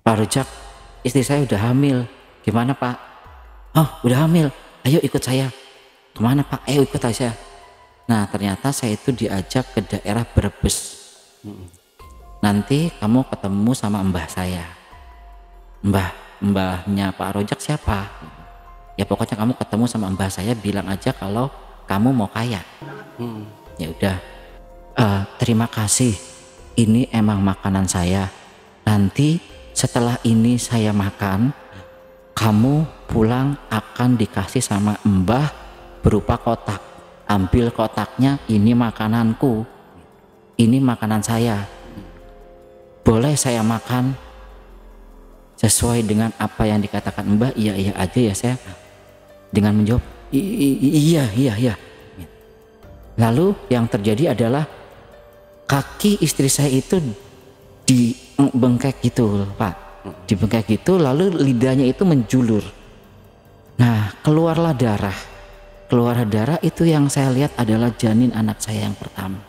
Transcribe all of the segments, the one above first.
Pak Rojak, istri saya udah hamil. Gimana Pak? Oh udah hamil, ayo ikut saya. Kemana Pak? Ayo ikut aja. Nah ternyata saya itu diajak ke daerah Brebes. Nanti kamu ketemu sama mbah saya. Mbahnya Pak Rojak siapa? Ya pokoknya kamu ketemu sama mbah saya, bilang aja kalau kamu mau kaya. Ya udah. Terima kasih. Ini emang makanan saya. Nanti setelah ini saya makan, kamu pulang akan dikasih sama mbah berupa kotak. Ambil kotaknya, ini makananku, ini makanan saya. Boleh saya makan sesuai dengan apa yang dikatakan mbah? Iya iya aja ya saya. Dengan menjawab iya. Lalu yang terjadi adalah kaki istri saya itu dibengkek gitu Pak, dibengkek gitu, lalu lidahnya itu menjulur. Nah keluarlah darah. Keluar darah itu yang saya lihat adalah janin anak saya yang pertama.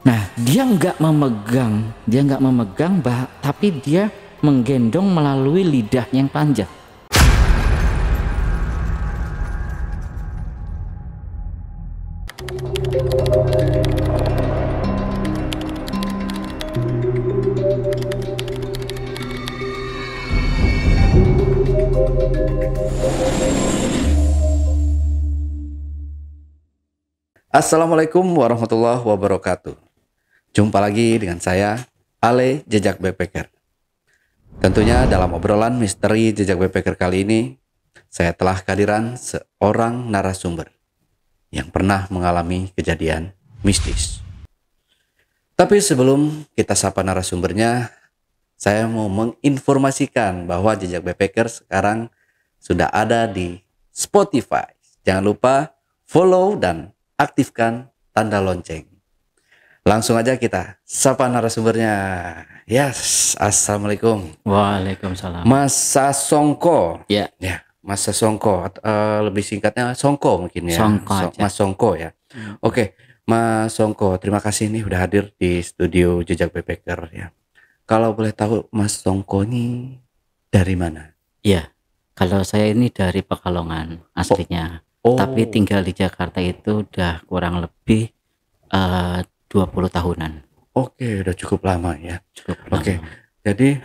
Nah dia nggak memegang, tapi dia menggendong melalui lidah yang panjang. Assalamualaikum warahmatullahi wabarakatuh. Jumpa lagi dengan saya, Ale Jejak Backpacker. Tentunya dalam obrolan misteri Jejak Backpacker kali ini, saya telah kehadiran seorang narasumber yang pernah mengalami kejadian mistis. Tapi sebelum kita sapa narasumbernya, saya mau menginformasikan bahwa Jejak Backpacker sekarang sudah ada di Spotify. Jangan lupa follow dan aktifkan tanda lonceng. Langsung aja kita sapa narasumbernya. Yes, assalamualaikum. Waalaikumsalam. Mas Sasongko. Ya. Mas Sasongko. Lebih singkatnya Songko mungkin ya. Songko aja. Mas Songko ya. Oke, Mas Songko, terima kasih nih udah hadir di studio Jejak Backpacker ya. Kalau boleh tahu Mas Songko ini dari mana? Iya, kalau saya ini dari Pekalongan aslinya. Tapi tinggal di Jakarta itu udah kurang lebih 20 tahunan. Oke, udah cukup lama ya. Cukup lama. Oke, jadi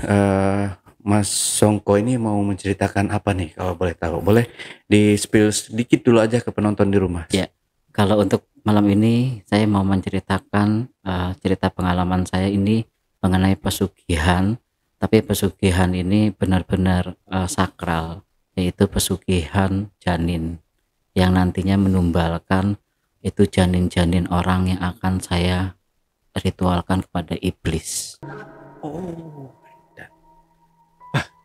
Mas Songko ini mau menceritakan apa nih kalau boleh tahu? Boleh di-spill sedikit dulu aja ke penonton di rumah. Ya, kalau untuk malam ini saya mau menceritakan cerita pengalaman saya ini mengenai pesugihan. Tapi pesugihan ini benar-benar sakral, yaitu pesugihan janin yang nantinya menumbalkan itu janin-janin orang yang akan saya ritualkan kepada iblis.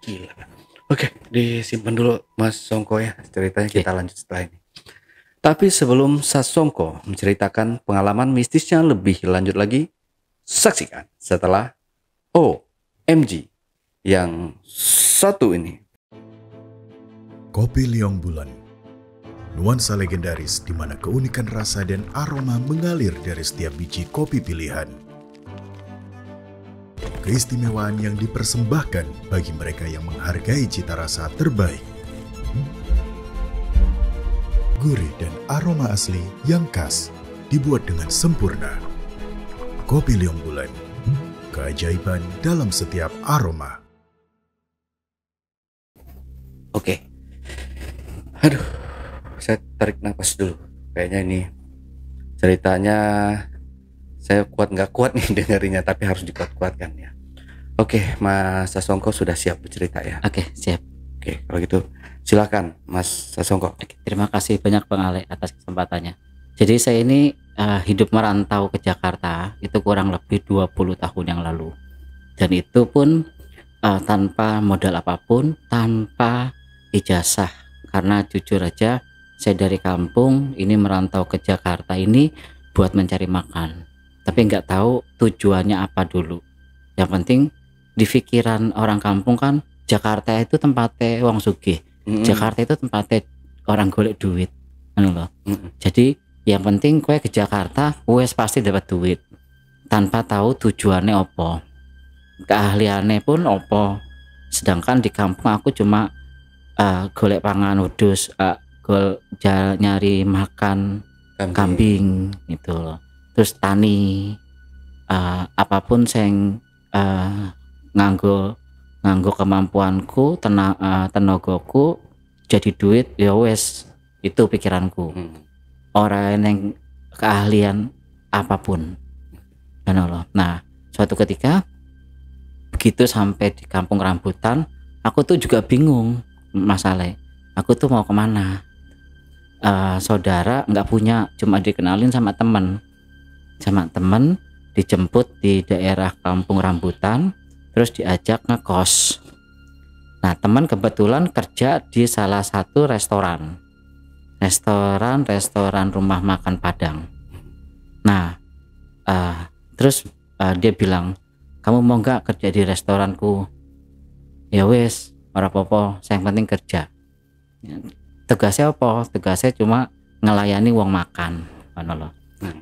Gila. Oke, disimpan dulu Mas Songko ya, ceritanya kita lanjut setelah ini. Tapi sebelum Sasongko menceritakan pengalaman mistisnya lebih lanjut lagi, saksikan setelah OMG yang satu ini. Kopi Liong Bulan, nuansa legendaris di mana keunikan rasa dan aroma mengalir dari setiap biji kopi pilihan. Keistimewaan yang dipersembahkan bagi mereka yang menghargai cita rasa terbaik. Gurih dan aroma asli yang khas dibuat dengan sempurna. Kopi Liong Bulan, keajaiban dalam setiap aroma. Oke. Aduh, saya tarik nafas dulu. Kayaknya ini ceritanya saya nggak kuat nih dengerinnya, tapi harus dikuat-kuatkan ya. Oke, Mas Sasongko sudah siap bercerita ya? Oke, siap. Oke, kalau gitu silakan Mas Sasongko. Oke, terima kasih banyak Bang Ale atas kesempatannya. Jadi saya ini hidup merantau ke Jakarta itu kurang lebih 20 tahun yang lalu. Dan itu pun tanpa modal apapun, tanpa ijazah. Karena jujur aja saya dari kampung ini merantau ke Jakarta ini buat mencari makan. Tapi nggak tahu tujuannya apa dulu. Yang penting di pikiran orang kampung kan Jakarta itu tempatnya wong sugih. Jakarta itu tempatnya orang golek duit. Jadi yang penting kue ke Jakarta, kue pasti dapat duit tanpa tahu tujuannya apa. keahliannya pun opo. Sedangkan di kampung aku cuma golek pangan wedhus, nyari makan kambing gitu loh. Terus tani, apapun sing nganggo kemampuanku, tenagaku jadi duit ya wes, itu pikiranku. Orang yang keahlian apapun. Nah, suatu ketika begitu sampai di kampung rambutan, aku tuh juga bingung masalahnya. Aku tuh mau kemana? Saudara nggak punya, cuma dikenalin sama temen dijemput di daerah kampung rambutan, terus diajak ngekos. Nah, teman kebetulan kerja di salah satu restoran rumah makan Padang. Nah, terus dia bilang, kamu mau nggak kerja di restoranku? Ya wes, ora apa-apa, yang penting kerja. Tugasnya apa? Tugasnya cuma ngelayani wong makan,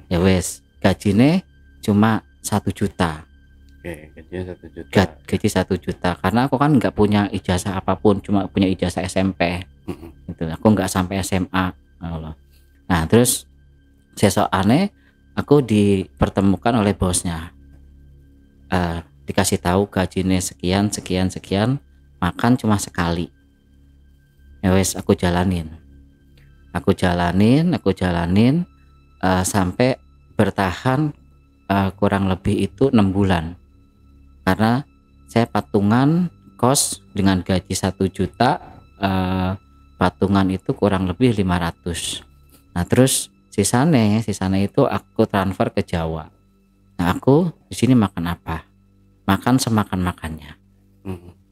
ya wes, gajinya cuma 1 juta. Oke, gajinya 1 juta. Gaji 1 juta, karena aku kan nggak punya ijazah apapun, cuma punya ijazah SMP. Gitu. Aku nggak sampai SMA. Nah, terus sesok aneh, aku dipertemukan oleh bosnya. Dikasih tahu gajinya sekian, makan cuma sekali. Ya wes, aku jalanin sampai bertahan kurang lebih itu 6 bulan, karena saya patungan kos dengan gaji 1 juta, patungan itu kurang lebih 500. Nah, terus sisanya itu aku transfer ke Jawa. Nah, aku di sini makan apa? Makan semakan-makannya.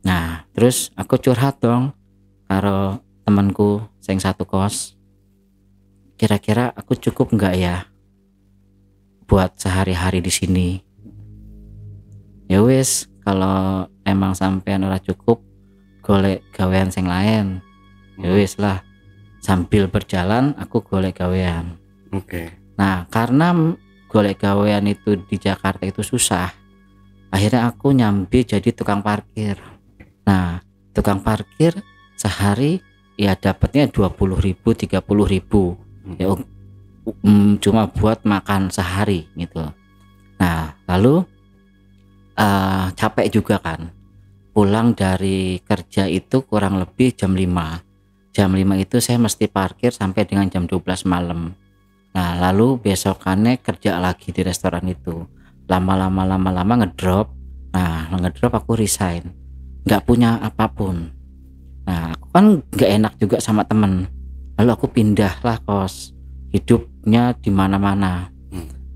Nah, terus aku curhat dong karo temanku sing satu kos. Kira-kira aku cukup nggak ya buat sehari-hari di sini? Ya wis, kalau emang sampean ora cukup, golek gawean sing lain. Ya wis lah, sambil berjalan aku golek gawean. Oke. Nah, karena golek gawean itu di Jakarta itu susah, akhirnya aku nyambi jadi tukang parkir. Nah, tukang parkir sehari ya dapatnya 20.000, 30.000. Ya cuma buat makan sehari gitu. Nah, lalu capek juga kan. Pulang dari kerja itu kurang lebih jam 5. Jam 5 itu saya mesti parkir sampai dengan jam 12 malam. Nah, lalu besokannya kerja lagi di restoran itu. Lama-lama ngedrop. Nah, ngedrop aku resign. Nggak punya apapun. Nah, aku kan nggak enak juga sama temen. Lalu aku pindahlah kos. Hidupnya di mana-mana.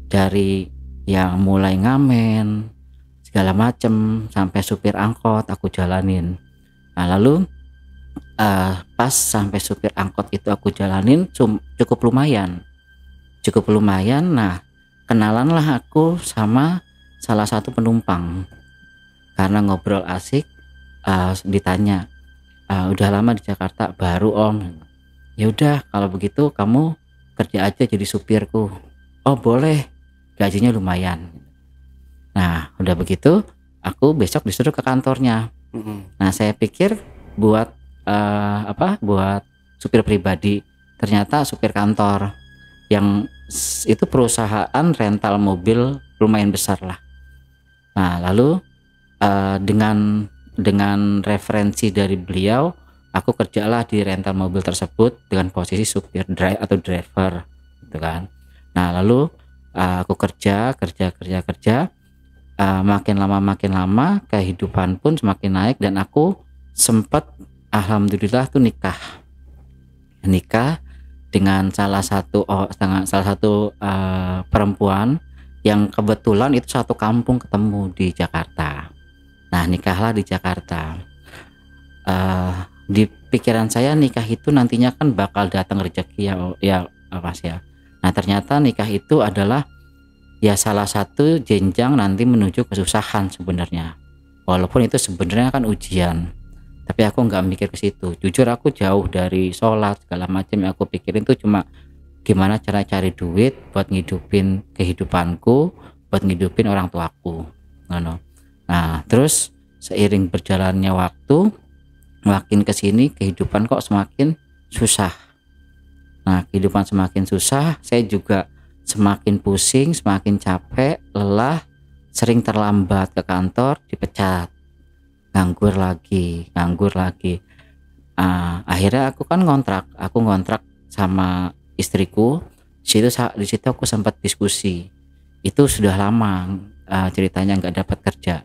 Dari yang mulai ngamen segala macem sampai supir angkot aku jalanin. Nah, lalu pas sampai supir angkot itu aku jalanin cukup lumayan. Nah, kenalanlah aku sama salah satu penumpang. Karena ngobrol asik, ditanya, udah lama di Jakarta? Baru om. Ya udah, kalau begitu kamu kerja aja jadi supirku. Oh boleh, gajinya lumayan. Nah, udah begitu aku besok disuruh ke kantornya. Nah, saya pikir buat buat supir pribadi, ternyata supir kantor, yang itu perusahaan rental mobil lumayan besar lah. Nah, lalu dengan referensi dari beliau, aku kerjalah di rental mobil tersebut dengan posisi supir driver gitu kan. Nah, lalu aku kerja, makin lama kehidupan pun semakin naik, dan aku sempat alhamdulillah tuh nikah dengan salah satu perempuan yang kebetulan itu satu kampung ketemu di Jakarta. Nah, nikahlah di Jakarta. Di pikiran saya nikah itu nantinya kan bakal datang rezeki ya Mas ya. Nah, ternyata nikah itu adalah ya salah satu jenjang nanti menuju kesusahan sebenarnya. Walaupun itu sebenarnya kan ujian, tapi aku nggak mikir ke situ. Jujur aku jauh dari sholat segala macam. Yang aku pikirin tuh cuma gimana cara cari duit buat ngidupin kehidupanku, buat ngidupin orang tuaku. Nah, Nah terus seiring berjalannya waktu, makin kesini kehidupan kok semakin susah. Nah kehidupan semakin susah, saya juga semakin pusing, semakin capek, lelah, sering terlambat ke kantor, dipecat, nganggur lagi. Akhirnya aku ngontrak sama istriku. Di situ aku sempat diskusi. Itu sudah lama ceritanya nggak dapat kerja.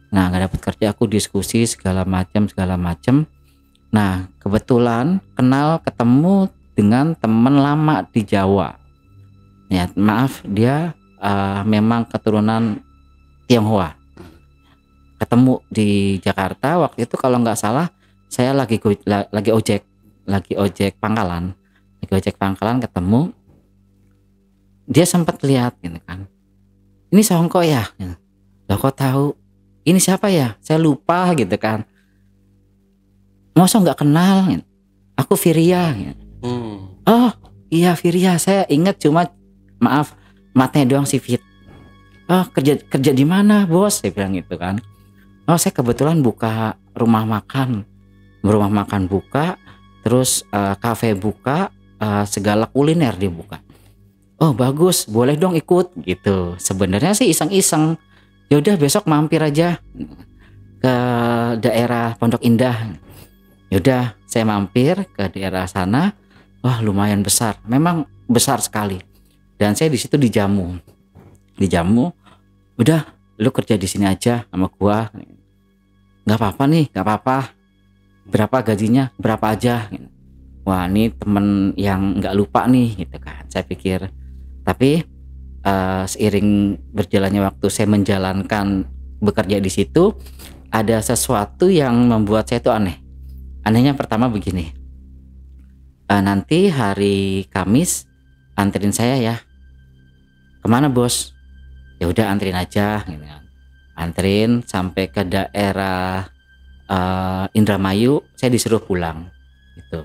Nah nggak dapat kerja, aku diskusi segala macam. Nah kebetulan ketemu dengan teman lama di Jawa. Ya maaf, dia memang keturunan Tionghoa. Ketemu di Jakarta waktu itu, kalau nggak salah saya lagi ojek pangkalan, ketemu. Dia sempat lihat gitu kan, ini Songko ya, loh kok tahu, ini siapa ya, saya lupa gitu kan, masa nggak kenal, aku Viria. Oh iya Viria, saya ingat, cuma maaf matanya doang sipit. Oh kerja di mana bos, saya bilang gitu kan. Oh saya kebetulan buka rumah makan buka, terus kafe buka, segala kuliner dia buka. Oh bagus, boleh dong ikut gitu. Sebenarnya sih iseng-iseng, ya udah besok mampir aja ke daerah Pondok Indah. Ya udah saya mampir ke daerah sana. Wah lumayan besar, memang besar sekali. Dan saya di situ dijamu. Udah lu kerja di sini aja sama gua. Nggak apa-apa. Berapa gajinya? Berapa aja? Wah ini temen yang nggak lupa nih gitu kan. Saya pikir. Tapi seiring berjalannya waktu saya menjalankan bekerja di situ, ada sesuatu yang membuat saya itu aneh. Anehnya pertama begini, nanti hari Kamis anterin saya ya. Kemana bos? Ya udah anterin aja gitu. Anterin sampai ke daerah Indramayu, saya disuruh pulang gitu.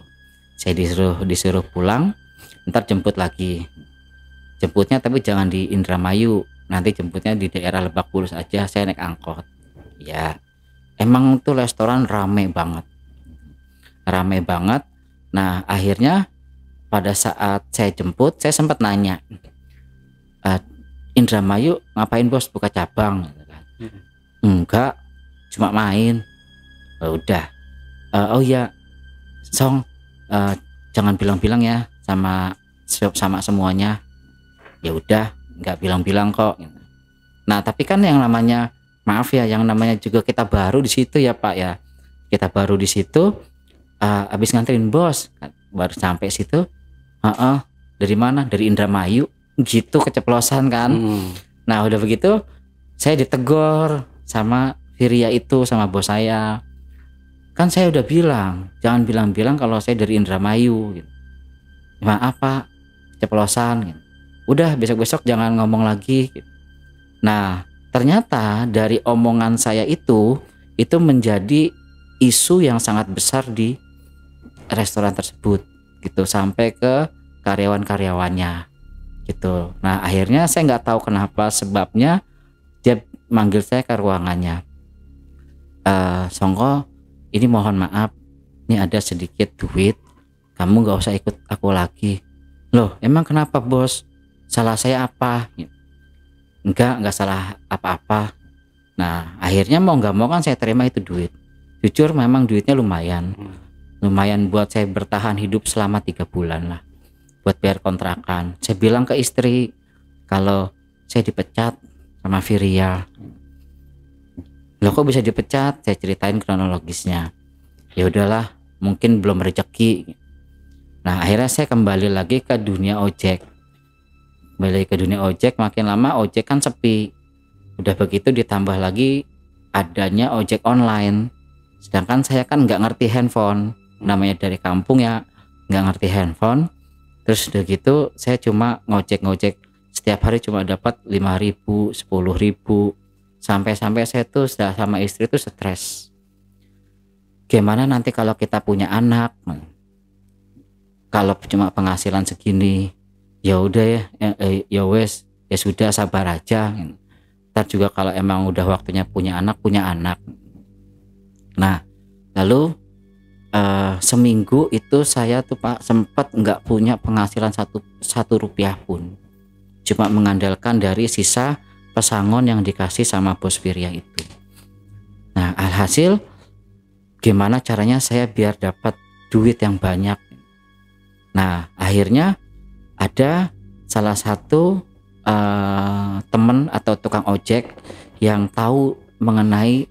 Saya disuruh pulang, ntar jemput lagi. Jemputnya tapi jangan di Indramayu, nanti jemputnya di daerah Lebak Bulus aja, saya naik angkot. Ya emang tuh restoran rame banget. Nah akhirnya pada saat saya jemput, saya sempat nanya, Indramayu ngapain bos, buka cabang? Enggak, cuma main. Udah. Oh iya Song, jangan bilang-bilang ya sama semuanya. Ya udah, nggak bilang-bilang kok. Nah tapi kan yang namanya, maaf ya, yang namanya juga kita baru di situ ya Pak ya. Kita baru di situ, habis nganterin bos, baru sampai situ. Dari mana? Dari Indramayu. Gitu keceplosan kan. Nah udah begitu, saya ditegur sama Viria itu, sama bos saya. Kan saya udah bilang, jangan bilang-bilang kalau saya dari Indramayu gitu. Maaf Pak, keceplosan gitu. Udah besok-besok jangan ngomong lagi gitu. Nah ternyata dari omongan saya itu menjadi isu yang sangat besar di restoran tersebut gitu, sampai ke karyawan-karyawannya gitu. Nah akhirnya saya nggak tahu kenapa sebabnya, dia manggil saya ke ruangannya. Songko, ini mohon maaf, ini ada sedikit duit, kamu nggak usah ikut aku lagi. Loh emang kenapa bos, salah saya apa? Enggak salah apa-apa. Nah akhirnya mau nggak mau kan saya terima itu duit. Jujur memang duitnya lumayan buat saya bertahan hidup selama 3 bulan lah, buat bayar kontrakan. Saya bilang ke istri kalau saya dipecat sama Viria. Loh kok bisa dipecat? Saya ceritain kronologisnya. Ya udahlah, mungkin belum rezeki. Nah akhirnya saya kembali lagi ke dunia ojek. Makin lama ojek kan sepi. Udah begitu ditambah lagi adanya ojek online. Sedangkan saya kan nggak ngerti handphone, namanya dari kampung ya, nggak ngerti handphone. Terus udah gitu saya cuma ngojek setiap hari cuma dapat 5.000, 10.000. Sampai saya tuh sudah sama istri tuh stres. Gimana nanti kalau kita punya anak? Kalau cuma penghasilan segini, ya udah ya wes, ya sudah sabar aja. Ntar juga kalau emang udah waktunya punya anak. Nah lalu seminggu itu saya tuh Pak sempat nggak punya penghasilan satu rupiah pun, cuma mengandalkan dari sisa pesangon yang dikasih sama bos Virya itu. Nah alhasil gimana caranya saya biar dapat duit yang banyak. Nah akhirnya ada salah satu teman atau tukang ojek yang tahu mengenai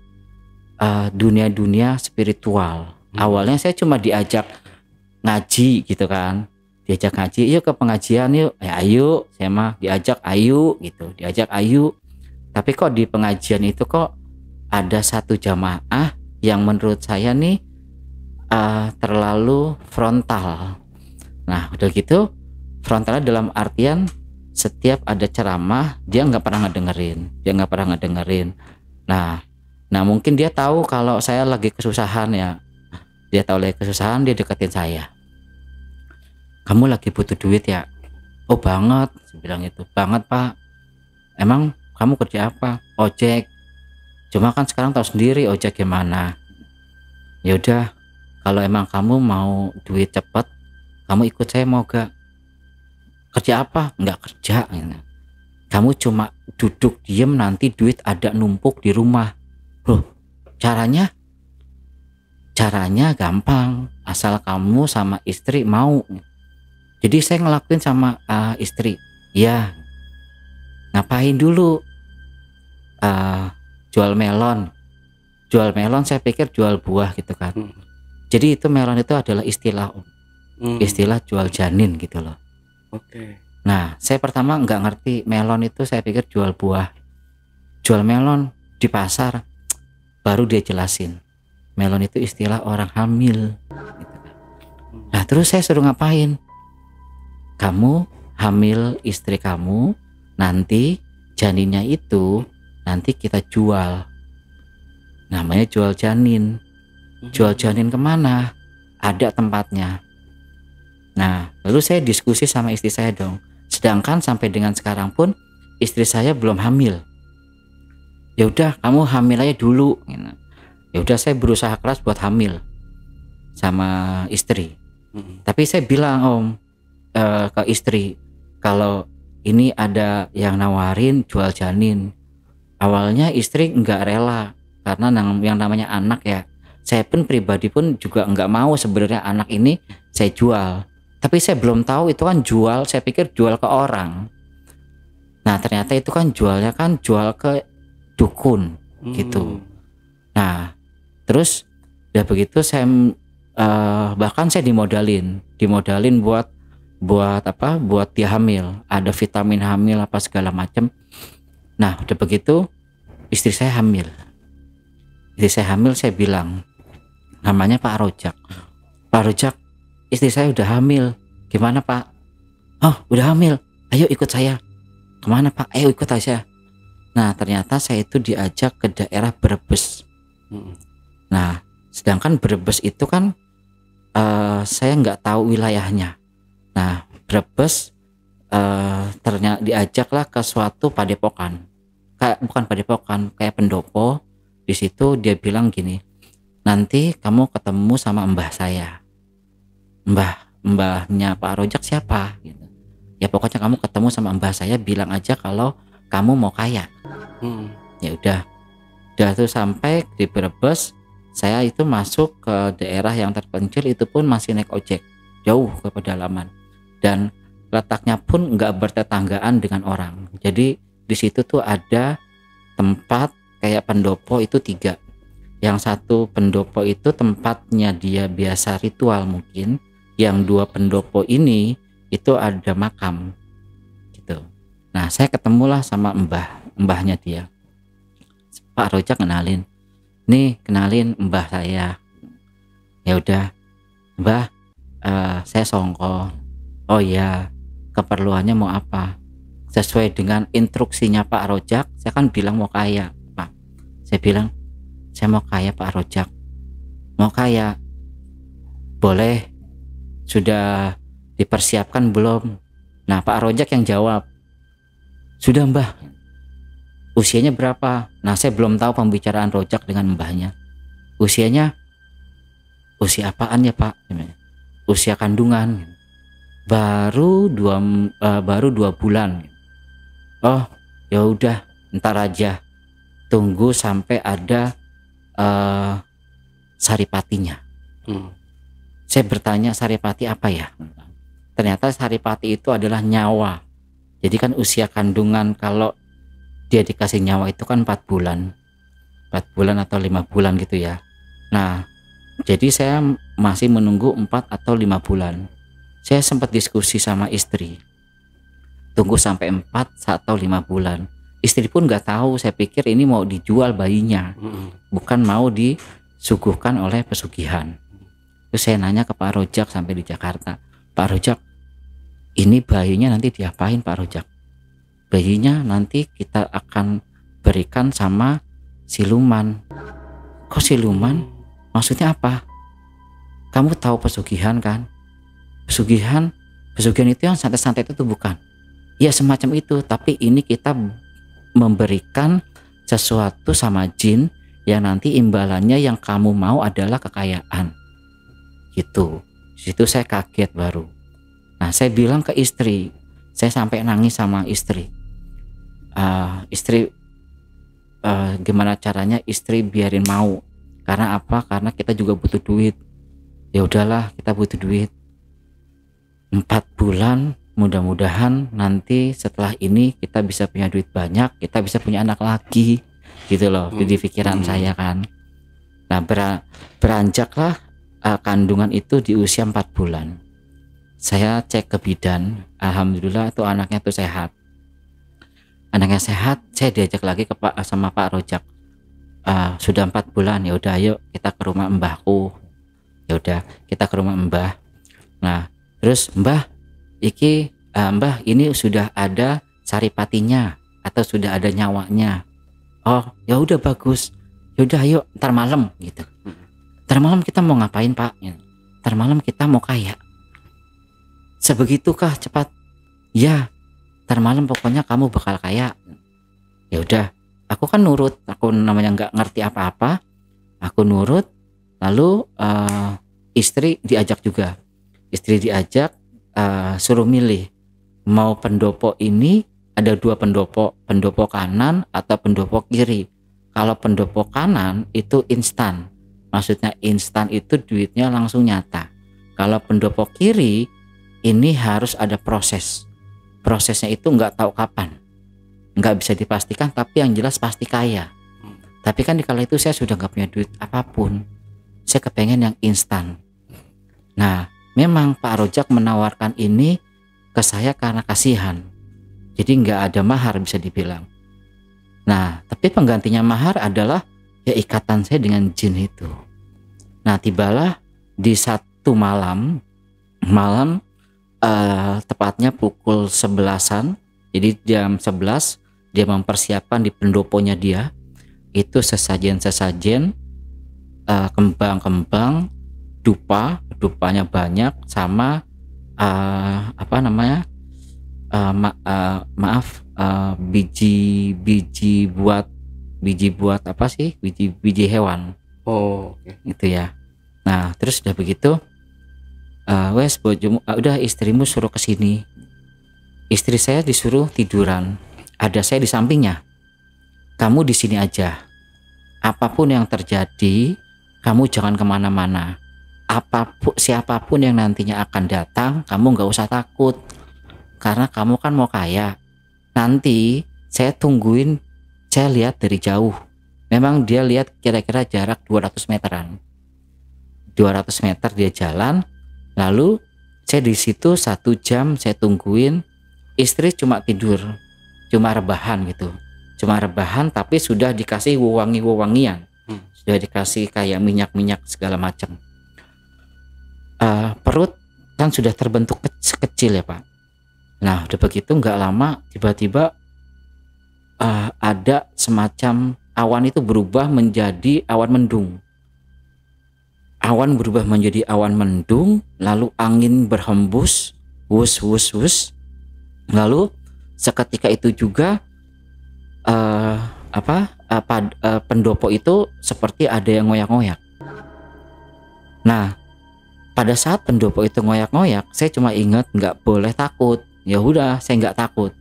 dunia spiritual. Awalnya saya cuma diajak ngaji gitu kan, diajak ngaji, yuk ke pengajian yuk, ya ayo, saya mah diajak ayo gitu, diajak ayo. Tapi kok di pengajian itu kok ada satu jamaah yang menurut saya nih terlalu frontal. Nah udah gitu frontalnya dalam artian setiap ada ceramah dia nggak pernah ngedengerin. Nah mungkin dia tahu kalau saya lagi kesusahan ya, dia deketin saya. Kamu lagi butuh duit ya? Oh banget, saya bilang itu. Banget Pak. Emang kamu kerja apa? Ojek. Cuma kan sekarang tahu sendiri ojek gimana. Ya udah, kalau emang kamu mau duit cepet, kamu ikut saya mau gak? Kerja apa? Nggak kerja. Kamu cuma duduk diem, nanti duit ada numpuk di rumah. Loh, caranya gampang, asal kamu sama istri mau. Jadi saya ngelakuin sama istri. Ya, ngapain dulu? Jual melon saya pikir jual buah gitu kan. Jadi itu melon itu adalah istilah jual janin gitu loh. Oke. Nah saya pertama nggak ngerti melon itu, saya pikir jual buah, jual melon di pasar. Baru dia jelasin melon itu istilah orang hamil gitu kan. Nah terus saya suruh ngapain? Kamu hamil istri kamu, nanti janinnya itu nanti kita jual, namanya jual janin. Jual janin kemana? Ada tempatnya. Nah lalu saya diskusi sama istri saya dong, sedangkan sampai dengan sekarang pun istri saya belum hamil. Ya udah kamu hamil aja dulu. Ya udah saya berusaha keras buat hamil sama istri. Tapi saya bilang Om ke istri, kalau ini ada yang nawarin jual janin. Awalnya istri nggak rela karena yang namanya anak ya. Saya pun pribadi pun juga nggak mau sebenarnya anak ini saya jual. Tapi saya belum tahu itu kan jual, saya pikir jual ke orang. Nah ternyata itu kan jualnya kan jual ke dukun gitu. Nah terus udah begitu saya bahkan saya dimodalin buat dia hamil, ada vitamin hamil apa segala macam. Nah udah begitu istri saya hamil, saya bilang namanya Pak Rojak. Pak Rojak, istri saya udah hamil, gimana Pak? Oh udah hamil, ayo ikut saya. Kemana Pak? Ayo ikut aja. Nah ternyata saya itu diajak ke daerah Brebes. Nah sedangkan Brebes itu kan saya nggak tahu wilayahnya. Nah Brebes ternyata diajaklah ke suatu padepokan, bukan padepokan, kayak pendopo. Di situ dia bilang gini, nanti kamu ketemu sama mbah saya. Mbahnya Pak Rojak siapa gitu. Ya pokoknya kamu ketemu sama mbah saya, bilang aja kalau kamu mau kaya. Ya udah tuh sampai di Brebes, saya itu masuk ke daerah yang terpencil, itu pun masih naik ojek jauh ke pedalaman, dan letaknya pun nggak bertetanggaan dengan orang. Jadi di situ tuh ada tempat kayak pendopo itu 3. Yang satu pendopo itu tempatnya dia biasa ritual mungkin, yang 2 pendopo ini itu ada makam gitu. Nah saya ketemulah sama mbahnya dia. Pak Rojak kenalin, nih kenalin mbah saya. Ya udah mbah, saya Songko. Oh iya, keperluannya mau apa? Sesuai dengan instruksinya Pak Rojak, saya kan bilang mau kaya Pak. Saya bilang saya mau kaya Pak Rojak. Mau kaya, boleh, sudah dipersiapkan belum? Nah Pak Rojak yang jawab, sudah mbah. Usianya berapa? Nah, saya belum tahu pembicaraan Rojak dengan mbahnya. Usianya, usia apaan ya Pak? Usia kandungan. Baru 2 bulan. Oh, ya udah, ntar aja. Tunggu sampai ada saripatinya. Saya bertanya, saripati apa ya? Ternyata saripati itu adalah nyawa. Jadi kan usia kandungan kalau dia dikasih nyawa itu kan 4 bulan. 4 bulan atau 5 bulan gitu ya. Nah, jadi saya masih menunggu 4 atau 5 bulan. Saya sempat diskusi sama istri. Tunggu sampai 4 atau 5 bulan. Istri pun nggak tahu, saya pikir ini mau dijual bayinya. Bukan mau disuguhkan oleh pesugihan. Terus saya nanya ke Pak Rojak sampai di Jakarta. Pak Rojak, ini bayinya nanti diapain Pak Rojak? Bayinya nanti kita akan berikan sama siluman. Kok siluman? Maksudnya apa? Kamu tahu pesugihan kan? Pesugihan itu yang santai-santai itu bukan. Ya semacam itu, tapi ini kita memberikan sesuatu sama jin yang nanti imbalannya yang kamu mau adalah kekayaan. Gitu. Situ saya kaget baru. Nah, saya bilang ke istri, saya sampai nangis sama istri. Gimana caranya istri biarin mau? Karena apa? Karena kita juga butuh duit. Ya udahlah, kita butuh duit. 4 bulan, mudah-mudahan nanti setelah ini kita bisa punya duit banyak, kita bisa punya anak lagi, gitu loh. Di pikiran saya kan. Nah, beranjaklah kandungan itu di usia 4 bulan. Saya cek ke bidan, alhamdulillah itu anaknya tuh sehat. Anaknya sehat, saya diajak lagi ke sama Pak Rojak. Sudah 4 bulan, ya udah ayo kita ke rumah mbahku. Ya udah, kita ke rumah mbah. Nah, terus mbah, mbah ini sudah ada saripatinya atau sudah ada nyawanya. Oh, ya udah bagus. Ya udah ayo ntar malam gitu. Ntar malam kita mau ngapain Pak? Ntar malam kita mau kaya. Sebegitukah cepat? Ya, ntar malam pokoknya kamu bakal kaya. Ya udah, aku kan nurut. Aku namanya nggak ngerti apa-apa. Aku nurut. Lalu istri diajak juga. Istri diajak, suruh milih. Mau pendopo ini ada 2 pendopo, pendopo kanan atau pendopo kiri. Kalau pendopo kanan itu instan. Maksudnya instan itu duitnya langsung nyata. Kalau pendopo kiri ini harus ada proses. Prosesnya itu nggak tahu kapan, nggak bisa dipastikan, tapi yang jelas pasti kaya. Tapi kan di kala itu saya sudah nggak punya duit apapun, saya kepengen yang instan. Nah, memang Pak Rojak menawarkan ini ke saya karena kasihan, jadi nggak ada mahar bisa dibilang. Nah, tapi penggantinya mahar adalah ya ikatan saya dengan jin itu. Nah, tibalah di satu malam tepatnya pukul 11-an, jadi jam 11 dia mempersiapkan di pendoponya dia itu sesajen kembang-kembang dupanya banyak sama biji buat apa sih, biji hewan. Oh, okay. Gitu ya. Nah, terus udah begitu wes bojomu, udah istrimu suruh ke sini. Istri saya disuruh tiduran, ada saya di sampingnya. Kamu di sini aja. Apapun yang terjadi, kamu jangan kemana-mana. Siapapun yang nantinya akan datang, kamu nggak usah takut. Karena kamu kan mau kaya. Nanti saya tungguin, saya lihat dari jauh. Memang dia lihat kira-kira jarak 200 meteran. 200 meter dia jalan. Lalu saya di situ 1 jam saya tungguin. Istri cuma tidur, cuma rebahan gitu, cuma rebahan, tapi sudah dikasih wewangi-wewangian, sudah dikasih kayak minyak-minyak segala macam. Perut kan sudah terbentuk kecil ya Pak. Nah udah begitu nggak lama tiba-tiba ada semacam awan itu berubah menjadi awan mendung. Awan berubah menjadi awan mendung, lalu angin berhembus, wus. Lalu seketika itu juga pendopo itu seperti ada yang ngoyak-ngoyak. Nah, pada saat pendopo itu ngoyak-ngoyak, saya cuma ingat nggak boleh takut. Ya udah, saya nggak takut.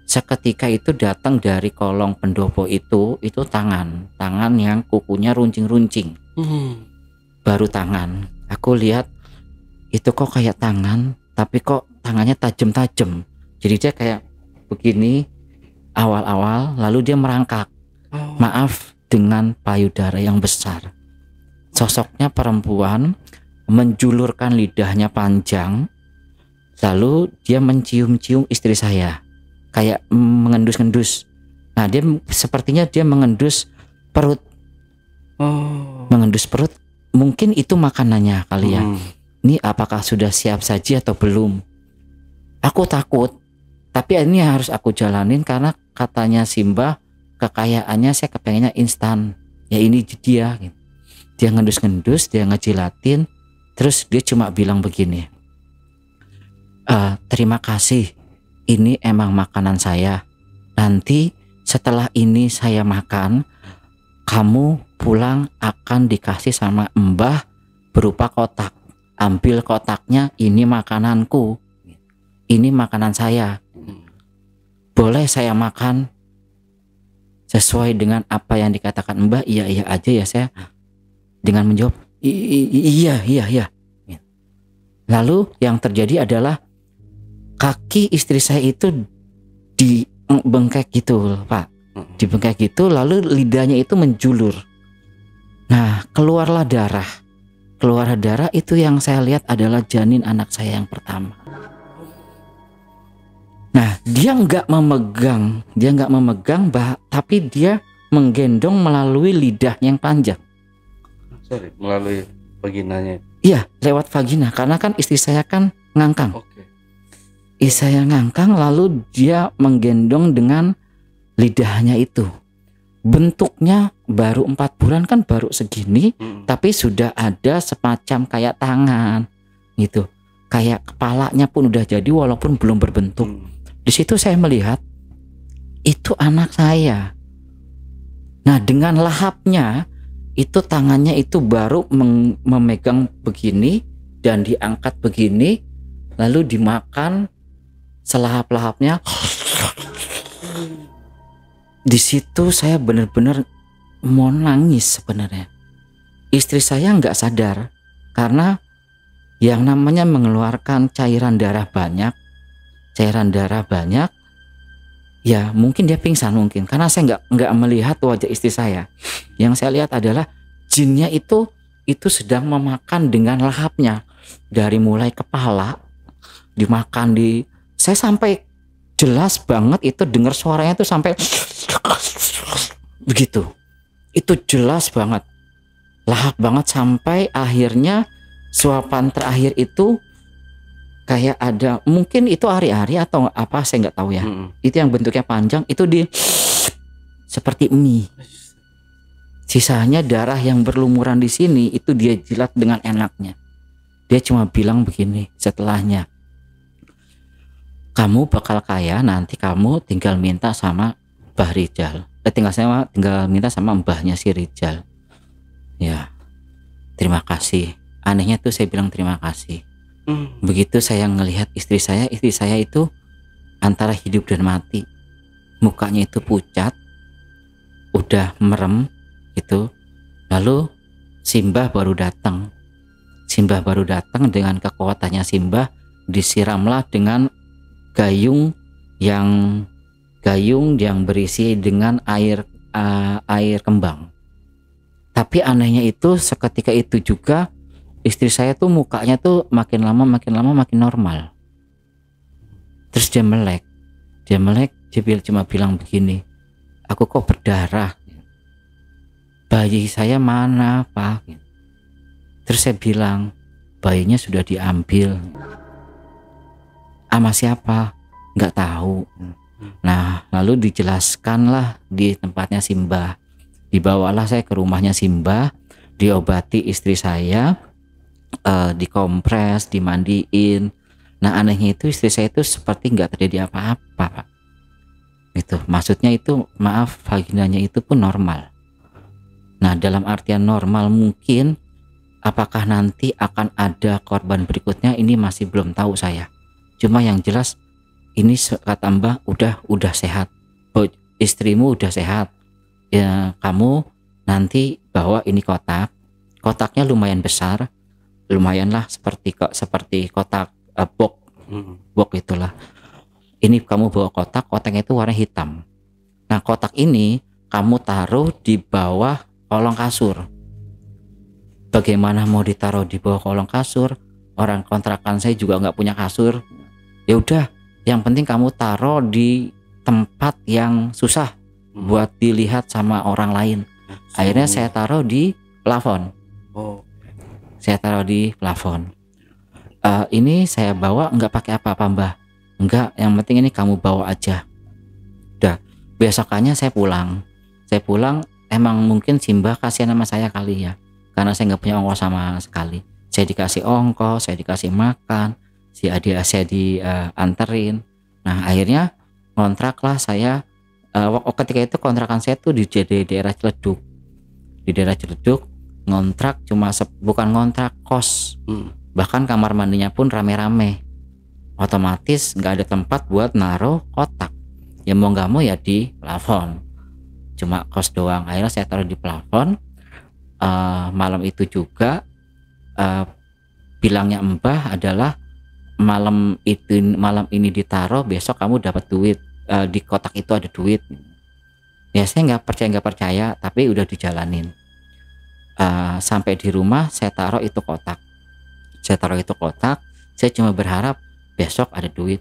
Seketika itu datang dari kolong pendopo itu tangan yang kukunya runcing-runcing. Baru tangan. Aku lihat itu kok kayak tangan, tapi kok tangannya tajam-tajam. Jadi dia kayak begini awal-awal, lalu dia merangkak. Maaf, dengan payudara yang besar. Sosoknya perempuan, menjulurkan lidahnya panjang, lalu dia mencium-cium istri saya, kayak mengendus-endus. Nah, dia sepertinya dia mengendus perut. Mengendus perut, mungkin itu makanannya kali ya. Ini apakah sudah siap saji atau belum? Aku takut, tapi ini harus aku jalanin karena katanya Simba, kekayaannya saya kepengennya instan. Ya ini dia gitu. Dia ngendus-ngendus, dia ngejilatin, terus dia cuma bilang begini, terima kasih, ini emang makanan saya. Nanti setelah ini saya makan, kamu pulang akan dikasih sama Mbah berupa kotak. Ambil kotaknya, ini makananku, ini makanan saya. Boleh saya makan sesuai dengan apa yang dikatakan Mbah? Iya aja ya, saya dengan menjawab iya. Lalu yang terjadi adalah kaki istri saya itu dibengkek gitu, Pak. Dibengkek gitu, lalu lidahnya itu menjulur. Nah, keluarlah darah. Keluar darah itu yang saya lihat adalah janin anak saya yang pertama. Nah, dia nggak memegang, tapi dia menggendong melalui lidah yang panjang. Melalui vaginanya. Iya, lewat vagina, karena kan istri saya kan ngangkang. Istri saya ngangkang, lalu dia menggendong dengan lidahnya itu. Bentuknya baru 4 bulan kan, baru segini, tapi sudah ada semacam kayak tangan gitu. Kayak kepalanya pun udah jadi walaupun belum berbentuk. Di situ saya melihat itu anak saya. Nah, dengan lahapnya itu tangannya itu baru memegang begini dan diangkat begini, lalu dimakan selahap-lahapnya. Di situ saya benar-benar mau nangis sebenarnya. Istri saya nggak sadar karena yang namanya mengeluarkan cairan darah banyak, ya mungkin dia pingsan mungkin, karena saya nggak melihat wajah istri saya. Yang saya lihat adalah jinnya itu sedang memakan dengan lahapnya, dari mulai kepala dimakan saya sampai jelas banget itu dengar suaranya tuh sampai begitu. Itu jelas banget, lahap banget, sampai akhirnya suapan terakhir itu kayak ada, mungkin itu ari-ari atau apa, saya nggak tahu ya. Itu yang bentuknya panjang, itu seperti mie. Sisanya darah yang berlumuran di sini itu dia jilat dengan enaknya. Dia cuma bilang begini setelahnya, kamu bakal kaya, nanti kamu tinggal minta sama Mbah Rijal. Tinggal minta sama mbahnya si Rijal. Ya, terima kasih. Anehnya tuh saya bilang terima kasih. Begitu saya ngelihat istri saya itu antara hidup dan mati. Mukanya itu pucat, udah merem gitu. Lalu Simbah baru datang dengan kekuatannya. Simbah disiramlah dengan gayung yang berisi dengan air kembang. Tapi anehnya itu seketika itu juga istri saya tuh mukanya tuh makin lama makin normal. Terus dia melek, dia cuma bilang begini, aku kok berdarah, bayi saya mana Pak? Terus saya bilang, bayinya sudah diambil. Sama siapa? Nggak tahu. Nah, lalu dijelaskanlah di tempatnya Simbah. Dibawalah saya ke rumahnya Simbah, diobati istri saya, dikompres, dimandiin. Nah, anehnya itu istri saya itu seperti nggak terjadi apa-apa, Pak. Itu maksudnya itu, maaf, vaginanya itu pun normal. Nah, dalam artian normal mungkin, apakah nanti akan ada korban berikutnya ini masih belum tahu saya. Cuma yang jelas ini kata Mbah udah sehat. Oh, istrimu udah sehat. Ya, kamu nanti bawa ini kotak. Kotaknya lumayan besar. Lumayan lah seperti kotak box itulah. Ini kamu bawa kotaknya itu warna hitam. Nah, kotak ini kamu taruh di bawah kolong kasur. Bagaimana mau ditaruh di bawah kolong kasur? Orang kontrakan saya juga nggak punya kasur. Ya udah, yang penting kamu taruh di tempat yang susah buat dilihat sama orang lain. Akhirnya saya taruh di plafon. Saya taruh di plafon. Ini saya bawa nggak pakai apa-apa, Mbah. Enggak, yang penting ini kamu bawa aja. Udah, besokannya saya pulang. Emang mungkin si Mbah kasihan sama saya kali ya, karena saya nggak punya ongkos sama sekali. Saya dikasih ongkos, saya dikasih makan, si adik saya dianterin. Nah, akhirnya kontraklah saya. Ketika itu kontrakan saya tuh di daerah Ciledug. Di daerah Ciledug ngontrak bukan ngontrak, kos. Bahkan kamar mandinya pun rame-rame. Otomatis nggak ada tempat buat naruh kotak. Ya mau nggak mau ya di plafon. Cuma kos doang. Akhirnya saya taruh di plafon. Malam itu juga bilangnya Mbah adalah malam ini ditaruh, besok kamu dapat duit. Di kotak itu ada duit. Ya saya nggak percaya, tapi udah dijalanin. Sampai di rumah saya taruh itu kotak. Saya cuma berharap besok ada duit.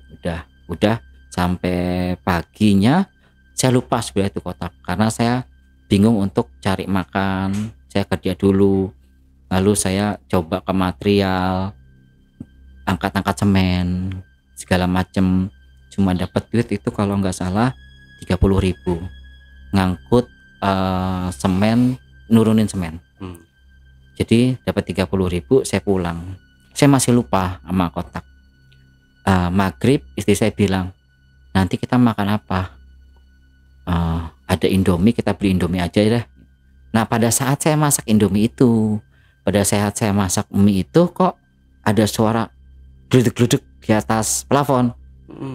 Udah sampai paginya saya lupa sebenarnya itu kotak, karena saya bingung untuk cari makan. Saya kerja dulu, lalu saya coba ke material, angkat semen segala macem. Cuma dapat duit itu kalau nggak salah 30.000 ngangkut semen, nurunin semen. Jadi dapat 30.000, saya pulang. Saya masih lupa sama kotak. Maghrib istri saya bilang, nanti kita makan apa? Ada Indomie, kita beli Indomie aja deh. Nah, pada saat saya masak Indomie itu, pada saat saya masak mie itu, kok ada suara gluduk-gluduk di atas plafon.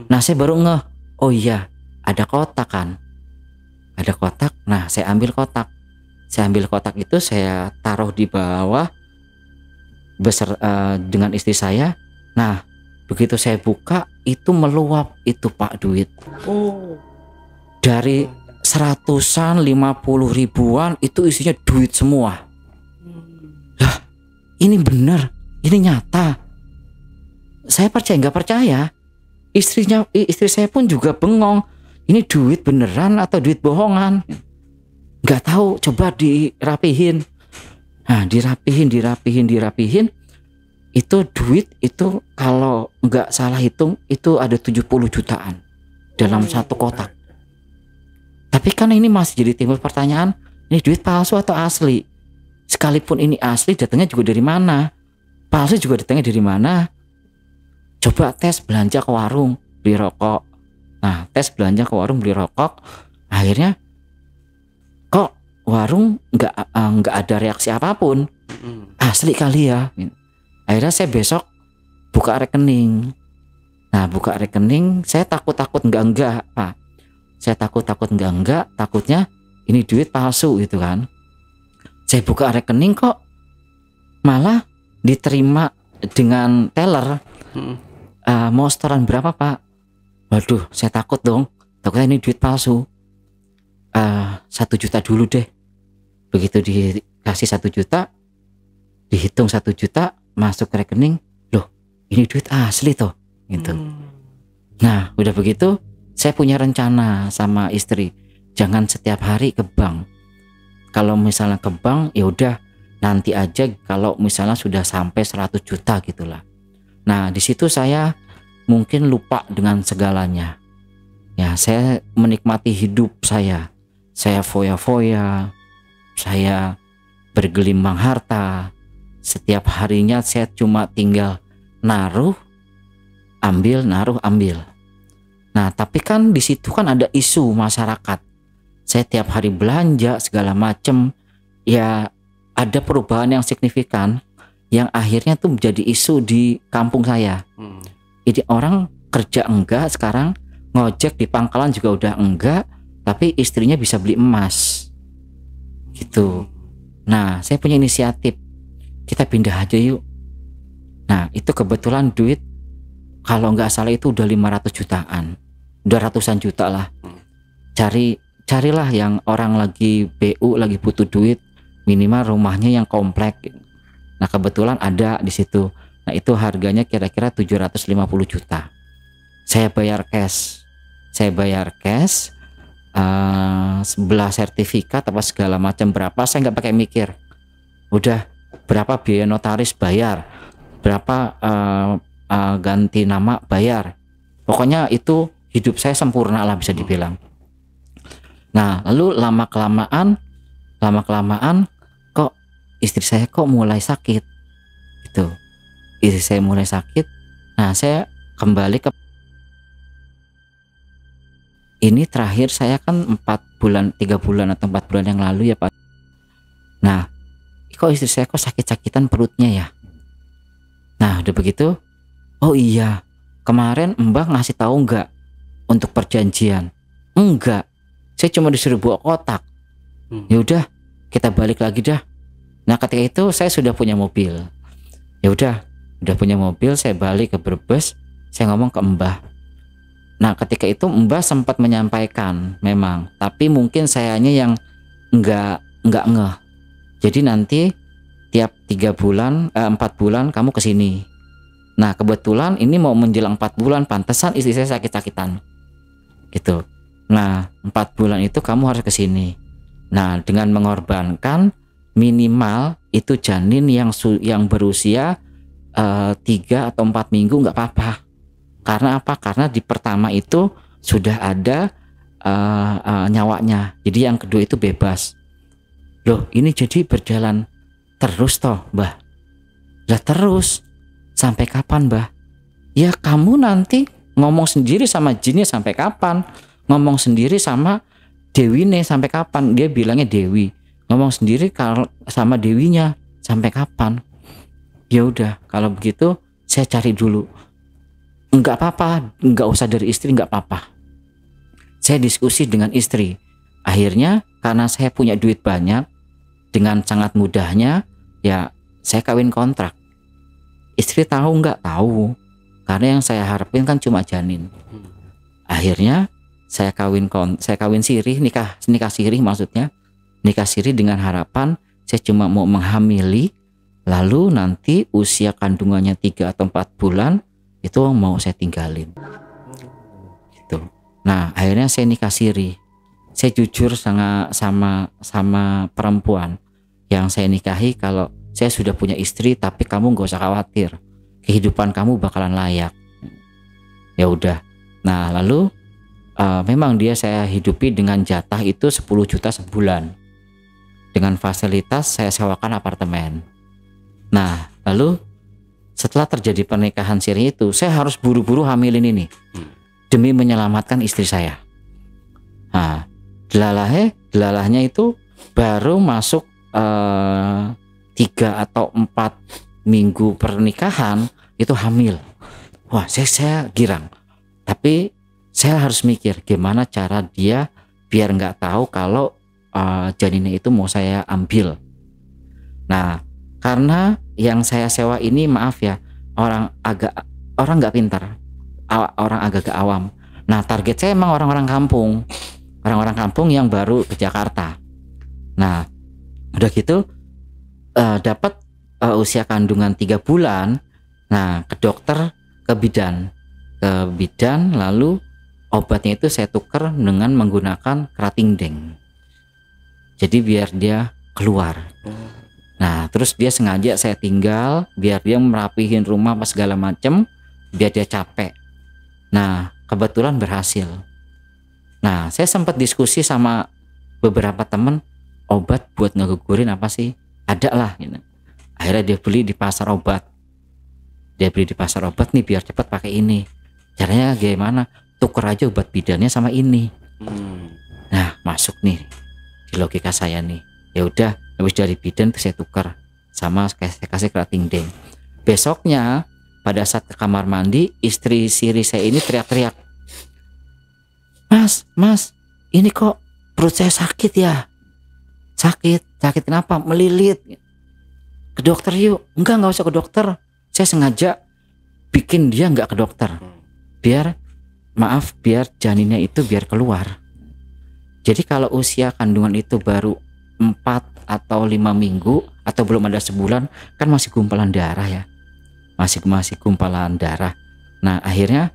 Nah, saya baru ngeh, oh iya, ada kotak kan. Ada kotak. Nah, saya ambil kotak. Itu saya taruh di bawah dengan istri saya. Nah, begitu saya buka, itu meluap itu Pak duit. Dari 100-an, 50 ribuan itu isinya duit semua. Lah, ini benar, ini nyata. Saya percaya nggak percaya. Istri saya pun juga bengong. Ini duit beneran atau duit bohongan? Nggak tahu, coba dirapihin. Nah, dirapihin. Itu duit itu kalau nggak salah hitung itu ada 70 jutaan dalam satu kotak. Tapi kan ini masih jadi timbul pertanyaan, ini duit palsu atau asli? Sekalipun ini asli, datangnya juga dari mana? Palsu juga datangnya dari mana? Coba tes belanja ke warung beli rokok. Nah, tes belanja ke warung beli rokok, akhirnya kok warung nggak ada reaksi apapun. Asli kali ya. Akhirnya saya besok buka rekening. Nah, buka rekening, saya takut enggak Pak. Saya takut enggak, takutnya ini duit palsu gitu kan. Saya buka rekening kok malah diterima dengan teller. Mau setoran berapa Pak? Waduh, saya takut dong. Takutnya ini duit palsu. 1 juta dulu deh. Begitu dikasih 1 juta, dihitung 1 juta, masuk ke rekening. Loh, ini duit asli toh gitu. Nah, udah begitu saya punya rencana sama istri, jangan setiap hari ke bank. Kalau misalnya ke bank, ya udah nanti aja kalau misalnya sudah sampai 100 juta gitulah. Nah, di situ saya mungkin lupa dengan segalanya. Ya, saya menikmati hidup saya. Saya foya-foya, saya bergelimang harta. Setiap harinya saya cuma tinggal naruh, ambil. Nah, tapi kan di situ kan ada isu masyarakat. Saya tiap hari belanja segala macem, ya ada perubahan yang signifikan yang akhirnya tuh menjadi isu di kampung saya. Jadi orang kerja enggak sekarang, ngojek di pangkalan juga udah enggak, tapi istrinya bisa beli emas gitu. Nah, saya punya inisiatif, kita pindah aja yuk. Nah, itu kebetulan duit kalau nggak salah itu udah 500 jutaan, udah ratusan juta lah. Carilah yang orang lagi BU, lagi butuh duit, minimal rumahnya yang komplek. Nah, kebetulan ada di situ. Nah, itu harganya kira-kira 750 juta. Saya bayar cash, sebelah sertifikat apa segala macam berapa, saya nggak pakai mikir. Udah berapa biaya notaris bayar, berapa ganti nama bayar. Pokoknya itu hidup saya sempurna lah bisa dibilang. Nah, lalu lama kelamaan kok istri saya kok mulai sakit gitu. Istri saya mulai sakit. Nah, saya kembali ke ini terakhir saya kan 3 bulan atau 4 bulan yang lalu ya Pak. Nah, kok istri saya kok sakit-sakitan perutnya ya. Nah, udah begitu, oh iya, kemarin Mbak ngasih tahu enggak untuk perjanjian? Enggak, saya cuma disuruh bawa kotak. Ya udah, kita balik lagi dah. Nah, ketika itu saya sudah punya mobil. Ya udah punya mobil, saya balik ke Brebes, saya ngomong ke Mbah. Nah, ketika itu Mbah sempat menyampaikan memang, tapi mungkin sayanya yang enggak ngeh. Jadi nanti tiap 4 bulan kamu kesini. Nah, kebetulan ini mau menjelang 4 bulan, pantesan istri saya sakit-sakitan gitu. Nah, 4 bulan itu kamu harus kesini. Nah, dengan mengorbankan minimal itu janin yang berusia 3 atau 4 minggu nggak apa-apa. Karena apa? Karena di pertama itu sudah ada nyawanya. Jadi yang kedua itu bebas. Loh, ini jadi berjalan terus toh, Mbah. Lah terus sampai kapan, Mbah? Ya kamu nanti ngomong sendiri sama jinnya sampai kapan? Ngomong sendiri sama Dewine sampai kapan? Dia bilangnya Dewi. Ngomong sendiri kalau sama Dewinya sampai kapan? Ya udah, kalau begitu saya cari dulu. Enggak apa-apa, enggak usah dari istri, enggak apa-apa. Saya diskusi dengan istri. Akhirnya karena saya punya duit banyak, dengan sangat mudahnya ya saya kawin kontrak. Istri tahu enggak? Tahu. Karena yang saya harapin kan cuma janin. Akhirnya saya kawin siri, nikah siri maksudnya. Nikah siri dengan harapan saya cuma mau menghamili, lalu nanti usia kandungannya 3 atau 4 bulan itu mau saya tinggalin gitu. Nah, akhirnya saya nikah siri. Saya jujur sama perempuan yang saya nikahi, kalau saya sudah punya istri, tapi kamu gak usah khawatir, kehidupan kamu bakalan layak. Ya udah. Nah, lalu memang dia saya hidupi dengan jatah itu 10 juta sebulan. Dengan fasilitas saya sewakan apartemen. Nah, lalu setelah terjadi pernikahan siri itu, saya harus buru-buru hamilin ini demi menyelamatkan istri saya. Nah, delalahnya itu baru masuk 3 atau 4 minggu pernikahan itu hamil. Wah, saya girang. Tapi saya harus mikir gimana cara dia biar nggak tahu kalau janinnya itu mau saya ambil. Nah, karena yang saya sewa ini, maaf ya, orang nggak pintar, orang agak awam. Nah, target saya emang orang-orang kampung yang baru ke Jakarta. Nah, udah gitu dapat usia kandungan 3 bulan. Nah, ke dokter, ke bidan, lalu obatnya itu saya tukar dengan menggunakan Kratingdeng. Jadi biar dia keluar. Nah, terus dia sengaja saya tinggal biar dia merapihin rumah apa segala macem, biar dia capek. Nah, kebetulan berhasil. Nah, saya sempat diskusi sama beberapa temen, obat buat ngegugurin apa sih? Ada lah gitu. Akhirnya dia beli di pasar obat. Dia beli di pasar obat nih biar cepat pakai ini. Caranya gimana? tuker aja obat bidannya sama ini. Nah masuk nih di logika saya nih, ya udah habis dari bidan tuh saya tukar sama saya kasih kerating deng. Besoknya pada saat ke kamar mandi, istri siri saya ini teriak-teriak, mas ini kok perut saya sakit ya, sakit kenapa, melilit, ke dokter yuk. Enggak usah ke dokter, saya sengaja bikin dia nggak ke dokter biar janinnya itu biar keluar. Jadi kalau usia kandungan itu baru 4 atau 5 minggu atau belum ada sebulan, kan masih gumpalan darah ya, masih gumpalan darah. Nah akhirnya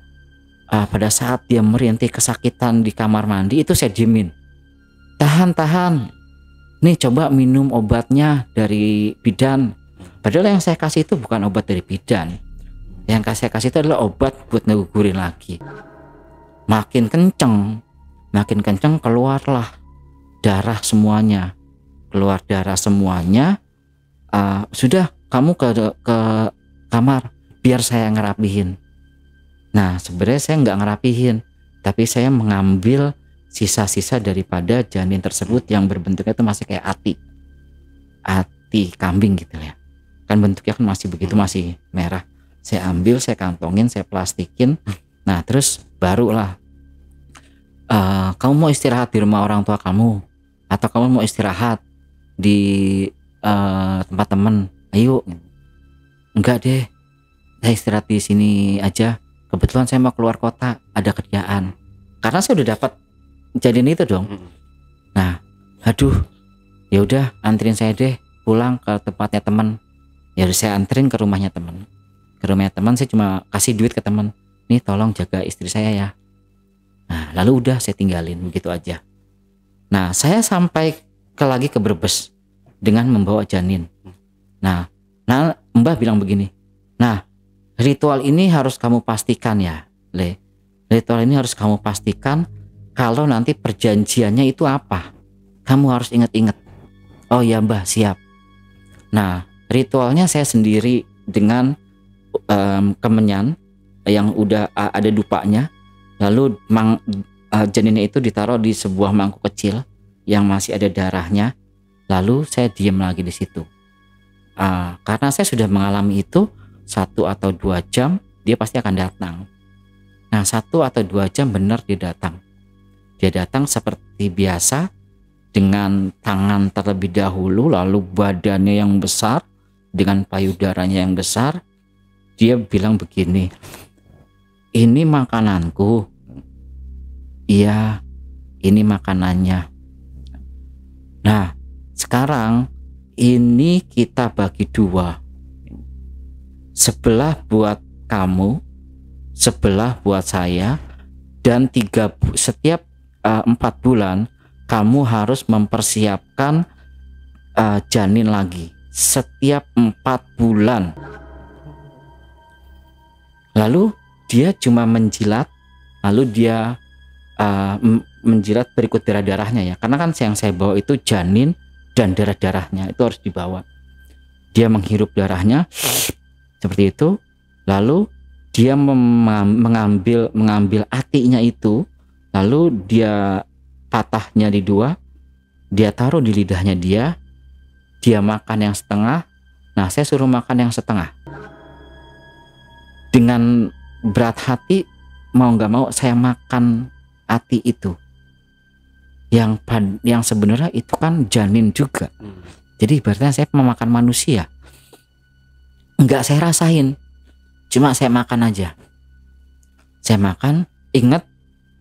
pada saat dia merintih kesakitan di kamar mandi itu saya diemin, tahan nih, coba minum obatnya dari bidan. Padahal yang saya kasih itu bukan obat dari bidan, yang saya kasih itu adalah obat buat ngegugurin lagi. Makin kenceng keluarlah darah semuanya, sudah kamu ke kamar biar saya ngerapihin. Nah sebenarnya saya nggak ngerapihin, tapi saya mengambil sisa-sisa daripada janin tersebut yang berbentuknya itu masih kayak ati kambing gitu ya, kan bentuknya kan masih begitu, masih merah. Saya ambil, saya kantongin, saya plastikin. Nah terus barulah kamu mau istirahat di rumah orang tua kamu atau kamu mau istirahat di tempat teman, ayo. Enggak deh, saya istirahat di sini aja, kebetulan saya mau keluar kota, ada kerjaan. Karena saya udah dapat janin itu dong. Nah aduh, ya udah anterin saya deh pulang ke tempatnya teman. Ya udah saya anterin ke rumahnya teman. Saya cuma kasih duit ke teman, nih tolong jaga istri saya ya. Nah lalu udah saya tinggalin begitu aja. Nah saya sampai lagi ke Brebes dengan membawa janin. Nah Mbah bilang begini, nah ritual ini harus kamu pastikan ya Le, ritual ini harus kamu pastikan. Kalau nanti perjanjiannya itu apa, kamu harus ingat-ingat. Oh ya Mbah, siap. Nah ritualnya saya sendiri dengan kemenyan yang udah ada dupanya. Lalu janinnya itu ditaruh di sebuah mangkuk kecil yang masih ada darahnya. Lalu saya diam lagi di situ. Karena saya sudah mengalami itu 1 atau 2 jam dia pasti akan datang. Nah 1 atau 2 jam benar dia datang. Dia datang seperti biasa dengan tangan terlebih dahulu, lalu badannya yang besar dengan payudaranya yang besar. Dia bilang begini, ini makananku. Iya, ini makanannya. Nah, sekarang ini kita bagi 2. Sebelah buat kamu, sebelah buat saya, dan setiap 4 bulan kamu harus mempersiapkan janin lagi. Setiap 4 bulan. Lalu dia cuma menjilat, lalu dia menjilat berikut darah-darahnya ya, karena kan yang saya bawa itu janin dan darah-darahnya itu harus dibawa. Dia menghirup darahnya seperti itu, lalu dia mengambil atinya itu, lalu dia patahnya di 2, dia taruh di lidahnya dia makan yang setengah. Nah saya suruh makan yang setengah dengan berat hati, mau nggak mau saya makan ati itu yang sebenarnya itu kan janin juga. Jadi ibaratnya saya memakan manusia. Enggak saya rasain, cuma saya makan aja. Saya makan, ingat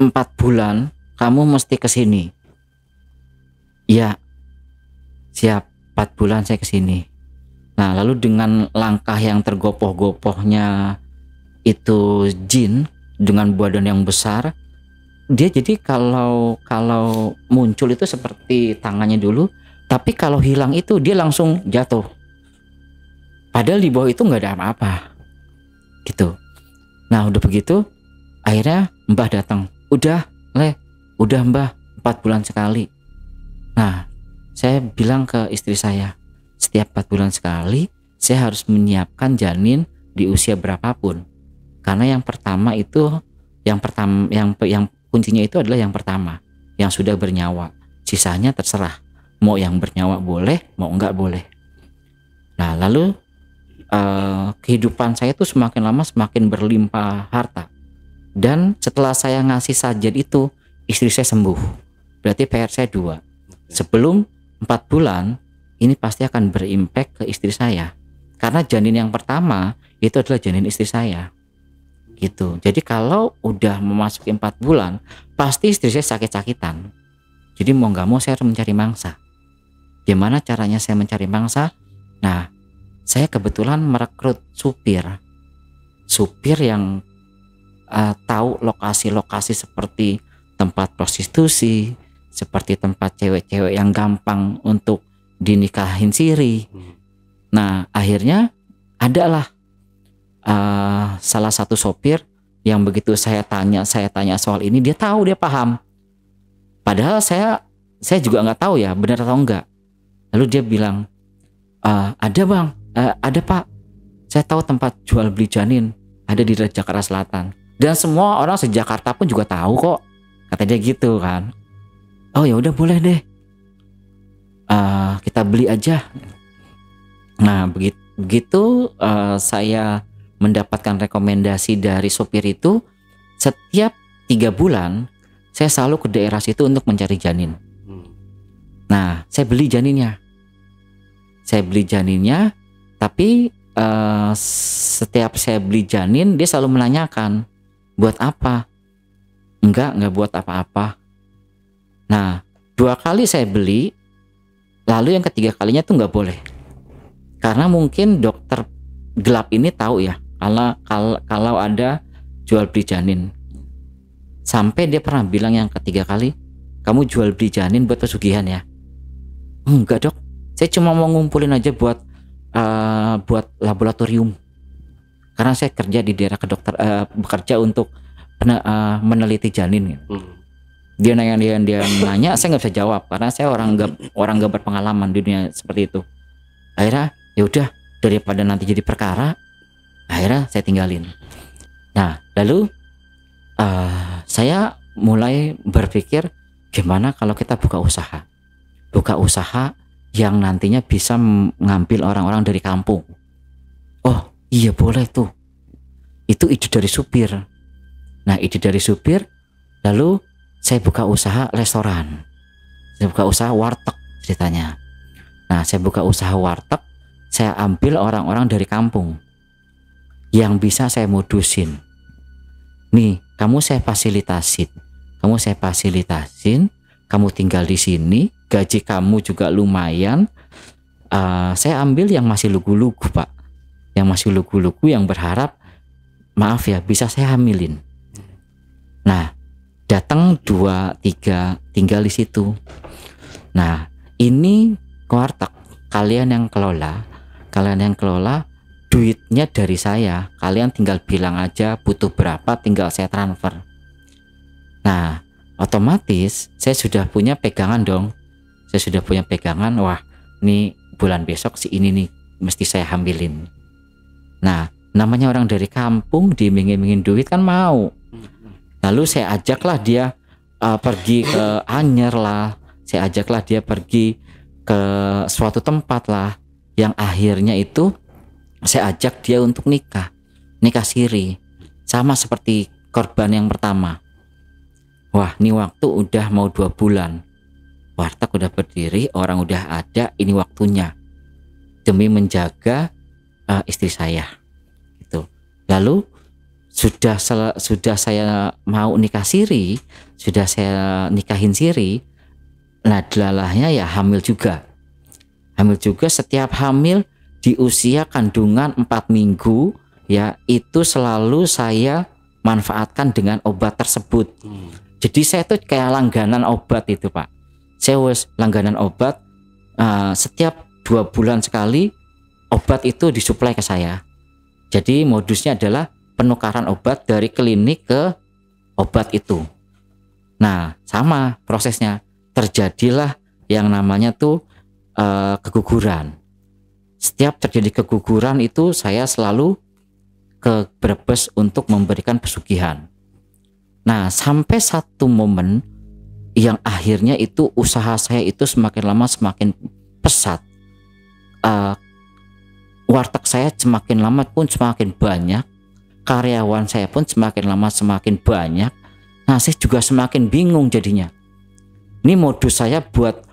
4 bulan kamu mesti kesini. Ya siap, 4 bulan saya kesini. Nah lalu dengan langkah yang tergopoh-gopohnya itu jin dengan badan yang besar, dia jadi kalau muncul itu seperti tangannya dulu, tapi kalau hilang itu dia langsung jatuh. Padahal di bawah itu nggak ada apa-apa, gitu. Nah udah begitu, akhirnya Mbah datang. Udah Mbah, 4 bulan sekali. Nah saya bilang ke istri saya, setiap 4 bulan sekali saya harus menyiapkan janin di usia berapapun. Karena yang pertama itu Yang pertama, yang kuncinya itu adalah yang pertama, yang sudah bernyawa. Sisanya terserah, mau yang bernyawa boleh, mau enggak boleh. Nah, lalu kehidupan saya tuh semakin lama semakin berlimpah harta. Dan setelah saya ngasih sajen itu, istri saya sembuh. Berarti PR saya 2. Sebelum 4 bulan, ini pasti akan berimpact ke istri saya. Karena janin yang pertama itu adalah janin istri saya. Gitu. Jadi kalau udah memasuki 4 bulan, pasti istri saya sakit-sakitan. Jadi mau nggak mau saya harus mencari mangsa. Gimana caranya saya mencari mangsa? Nah, saya kebetulan merekrut supir yang tahu lokasi-lokasi seperti tempat prostitusi, seperti tempat cewek-cewek yang gampang untuk dinikahin siri. Nah, akhirnya adalah salah satu sopir yang begitu saya tanya soal ini, dia tahu, dia paham. Padahal saya juga nggak tahu ya benar atau enggak. Lalu dia bilang, ada bang, ada pak, saya tahu tempat jual beli janin ada di Jakarta Selatan. Dan semua orang se-Jakarta pun juga tahu kok, kata dia gitu kan. Oh ya udah boleh deh, kita beli aja. Nah begitu saya mendapatkan rekomendasi dari sopir itu, setiap 3 bulan saya selalu ke daerah situ untuk mencari janin. Nah, saya beli janinnya, tapi setiap saya beli janin dia selalu menanyakan, buat apa? Enggak buat apa-apa. Nah, 2 kali saya beli, lalu yang ketiga kalinya tuh nggak boleh, karena mungkin dokter gelap ini tahu ya kalau ada jual beli janin. Sampai dia pernah bilang yang ketiga kali, kamu jual beli janin buat pesugihan ya? Enggak dok, saya cuma mau ngumpulin aja buat laboratorium. Karena saya kerja di daerah bekerja untuk meneliti janin. Dia nanya, saya nggak bisa jawab karena saya orang nggak berpengalaman di dunia seperti itu. Akhirnya ya udah, daripada nanti jadi perkara, akhirnya saya tinggalin. Nah, lalu saya mulai berpikir, gimana kalau kita buka usaha yang nantinya bisa mengambil orang-orang dari kampung. Oh iya boleh tuh, itu ide dari supir. Nah, ide dari supir, lalu saya buka usaha restoran, saya buka usaha warteg ceritanya. Nah, saya buka usaha warteg, saya ambil orang-orang dari kampung yang bisa saya modusin. Nih, kamu saya fasilitasin, kamu tinggal di sini, gaji kamu juga lumayan. Saya ambil yang masih lugu-lugu pak, yang berharap maaf ya bisa saya hamilin. Nah, datang 2-3 tinggal di situ. Nah, ini warteg kalian yang kelola, duitnya dari saya, kalian tinggal bilang aja butuh berapa, tinggal saya transfer. Nah, otomatis saya sudah punya pegangan dong. Wah, nih bulan besok si ini nih mesti saya hamilin. Nah, namanya orang dari kampung diiming-imingin duit kan mau. Lalu saya ajaklah dia pergi ke Anyer lah, saya ajaklah dia pergi ke suatu tempat lah, yang akhirnya itu saya ajak dia untuk nikah siri, sama seperti korban yang pertama. Wah, ini waktu udah mau 2 bulan, warteg udah berdiri, orang udah ada, ini waktunya demi menjaga istri saya gitu. Lalu sudah saya mau nikah siri, sudah saya nikahin siri, nah delalahnya ya hamil juga. Setiap hamil di usia kandungan 4 minggu ya, itu selalu saya manfaatkan dengan obat tersebut. Jadi saya tuh kayak langganan obat itu pak. Saya langganan obat, setiap 2 bulan sekali obat itu disuplai ke saya. Jadi modusnya adalah penukaran obat dari klinik ke obat itu. Nah, sama prosesnya, terjadilah yang namanya tuh keguguran. Setiap terjadi keguguran itu saya selalu ke Brebes untuk memberikan pesugihan. Nah, sampai satu momen yang akhirnya itu usaha saya itu semakin lama semakin pesat. Warteg saya semakin lama pun semakin banyak, karyawan saya pun semakin lama semakin banyak. Nah, saya juga semakin bingung jadinya. Ini modus saya buat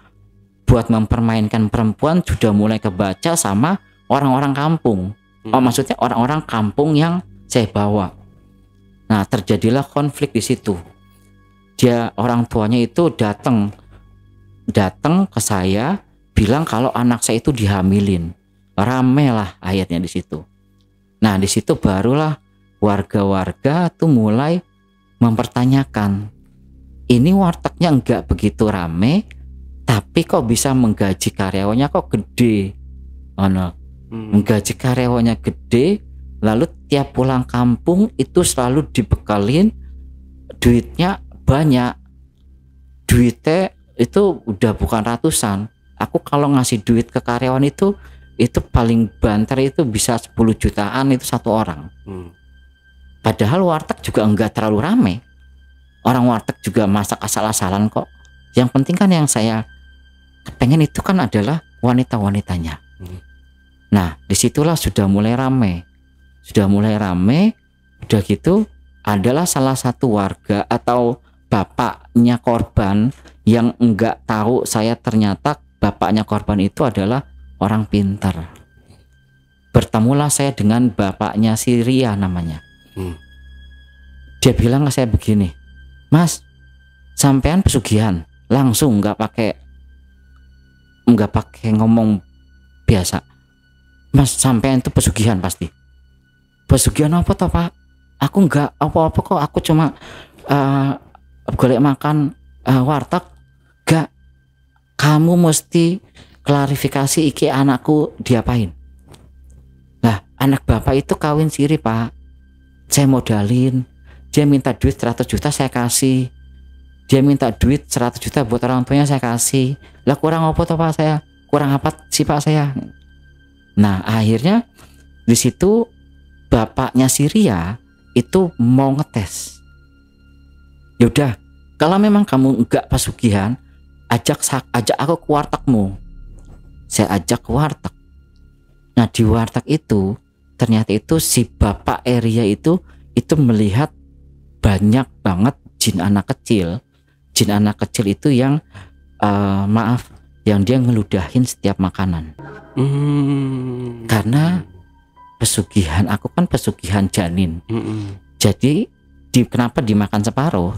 mempermainkan perempuan sudah mulai kebaca sama orang-orang kampung. Maksudnya orang-orang kampung yang saya bawa. Nah, terjadilah konflik di situ. Orang tuanya itu datang ke saya bilang kalau anak saya itu dihamilin. Rame lah akhirnya di situ. Nah, di situ barulah warga-warga tuh mulai mempertanyakan, ini wartegnya enggak begitu rame, tapi kok bisa menggaji karyawannya kok gede. Menggaji karyawannya gede, lalu tiap pulang kampung itu selalu dibekalin duitnya banyak. Duitnya itu udah bukan ratusan. Aku kalau ngasih duit ke karyawan itu paling banter itu bisa 10 jutaan itu satu orang. Padahal warteg juga enggak terlalu rame. Orang warteg juga masak asal-asalan kok. Yang penting kan yang saya pengen itu kan adalah wanita-wanitanya. Nah, disitulah sudah mulai rame. Udah gitu adalah salah satu warga atau bapaknya korban yang enggak tahu saya ternyata bapaknya korban itu adalah orang pintar. Bertemulah saya dengan bapaknya si Ria namanya. Dia bilang ke saya begini, Mas, sampean pesugihan langsung nggak pakai ngomong biasa. Mas, sampean itu pesugihan pasti. Pesugihan apa toh Pak? Aku nggak apa-apa kok. Aku cuma golek makan warteg. Gak, kamu mesti klarifikasi iki anakku diapain. Lah, anak bapak itu kawin siri Pak. Saya modalin. Dia minta duit 100 juta saya kasih. Dia minta duit 100 juta buat orang tuanya saya kasih. Lah kurang apa toh Pak saya? Kurang apa sih Pak saya? Nah, akhirnya di situ bapaknya si Ria itu mau ngetes. Yaudah, kalau memang kamu enggak pesugihan, ajak aku ke wartegmu. Saya ajak ke warteg. Nah, di warteg itu ternyata itu si bapak Ria itu melihat banyak banget jin anak kecil. Jin anak kecil itu yang yang dia ngeludahin setiap makanan. Karena pesugihan, aku kan pesugihan janin. Jadi kenapa dimakan separuh?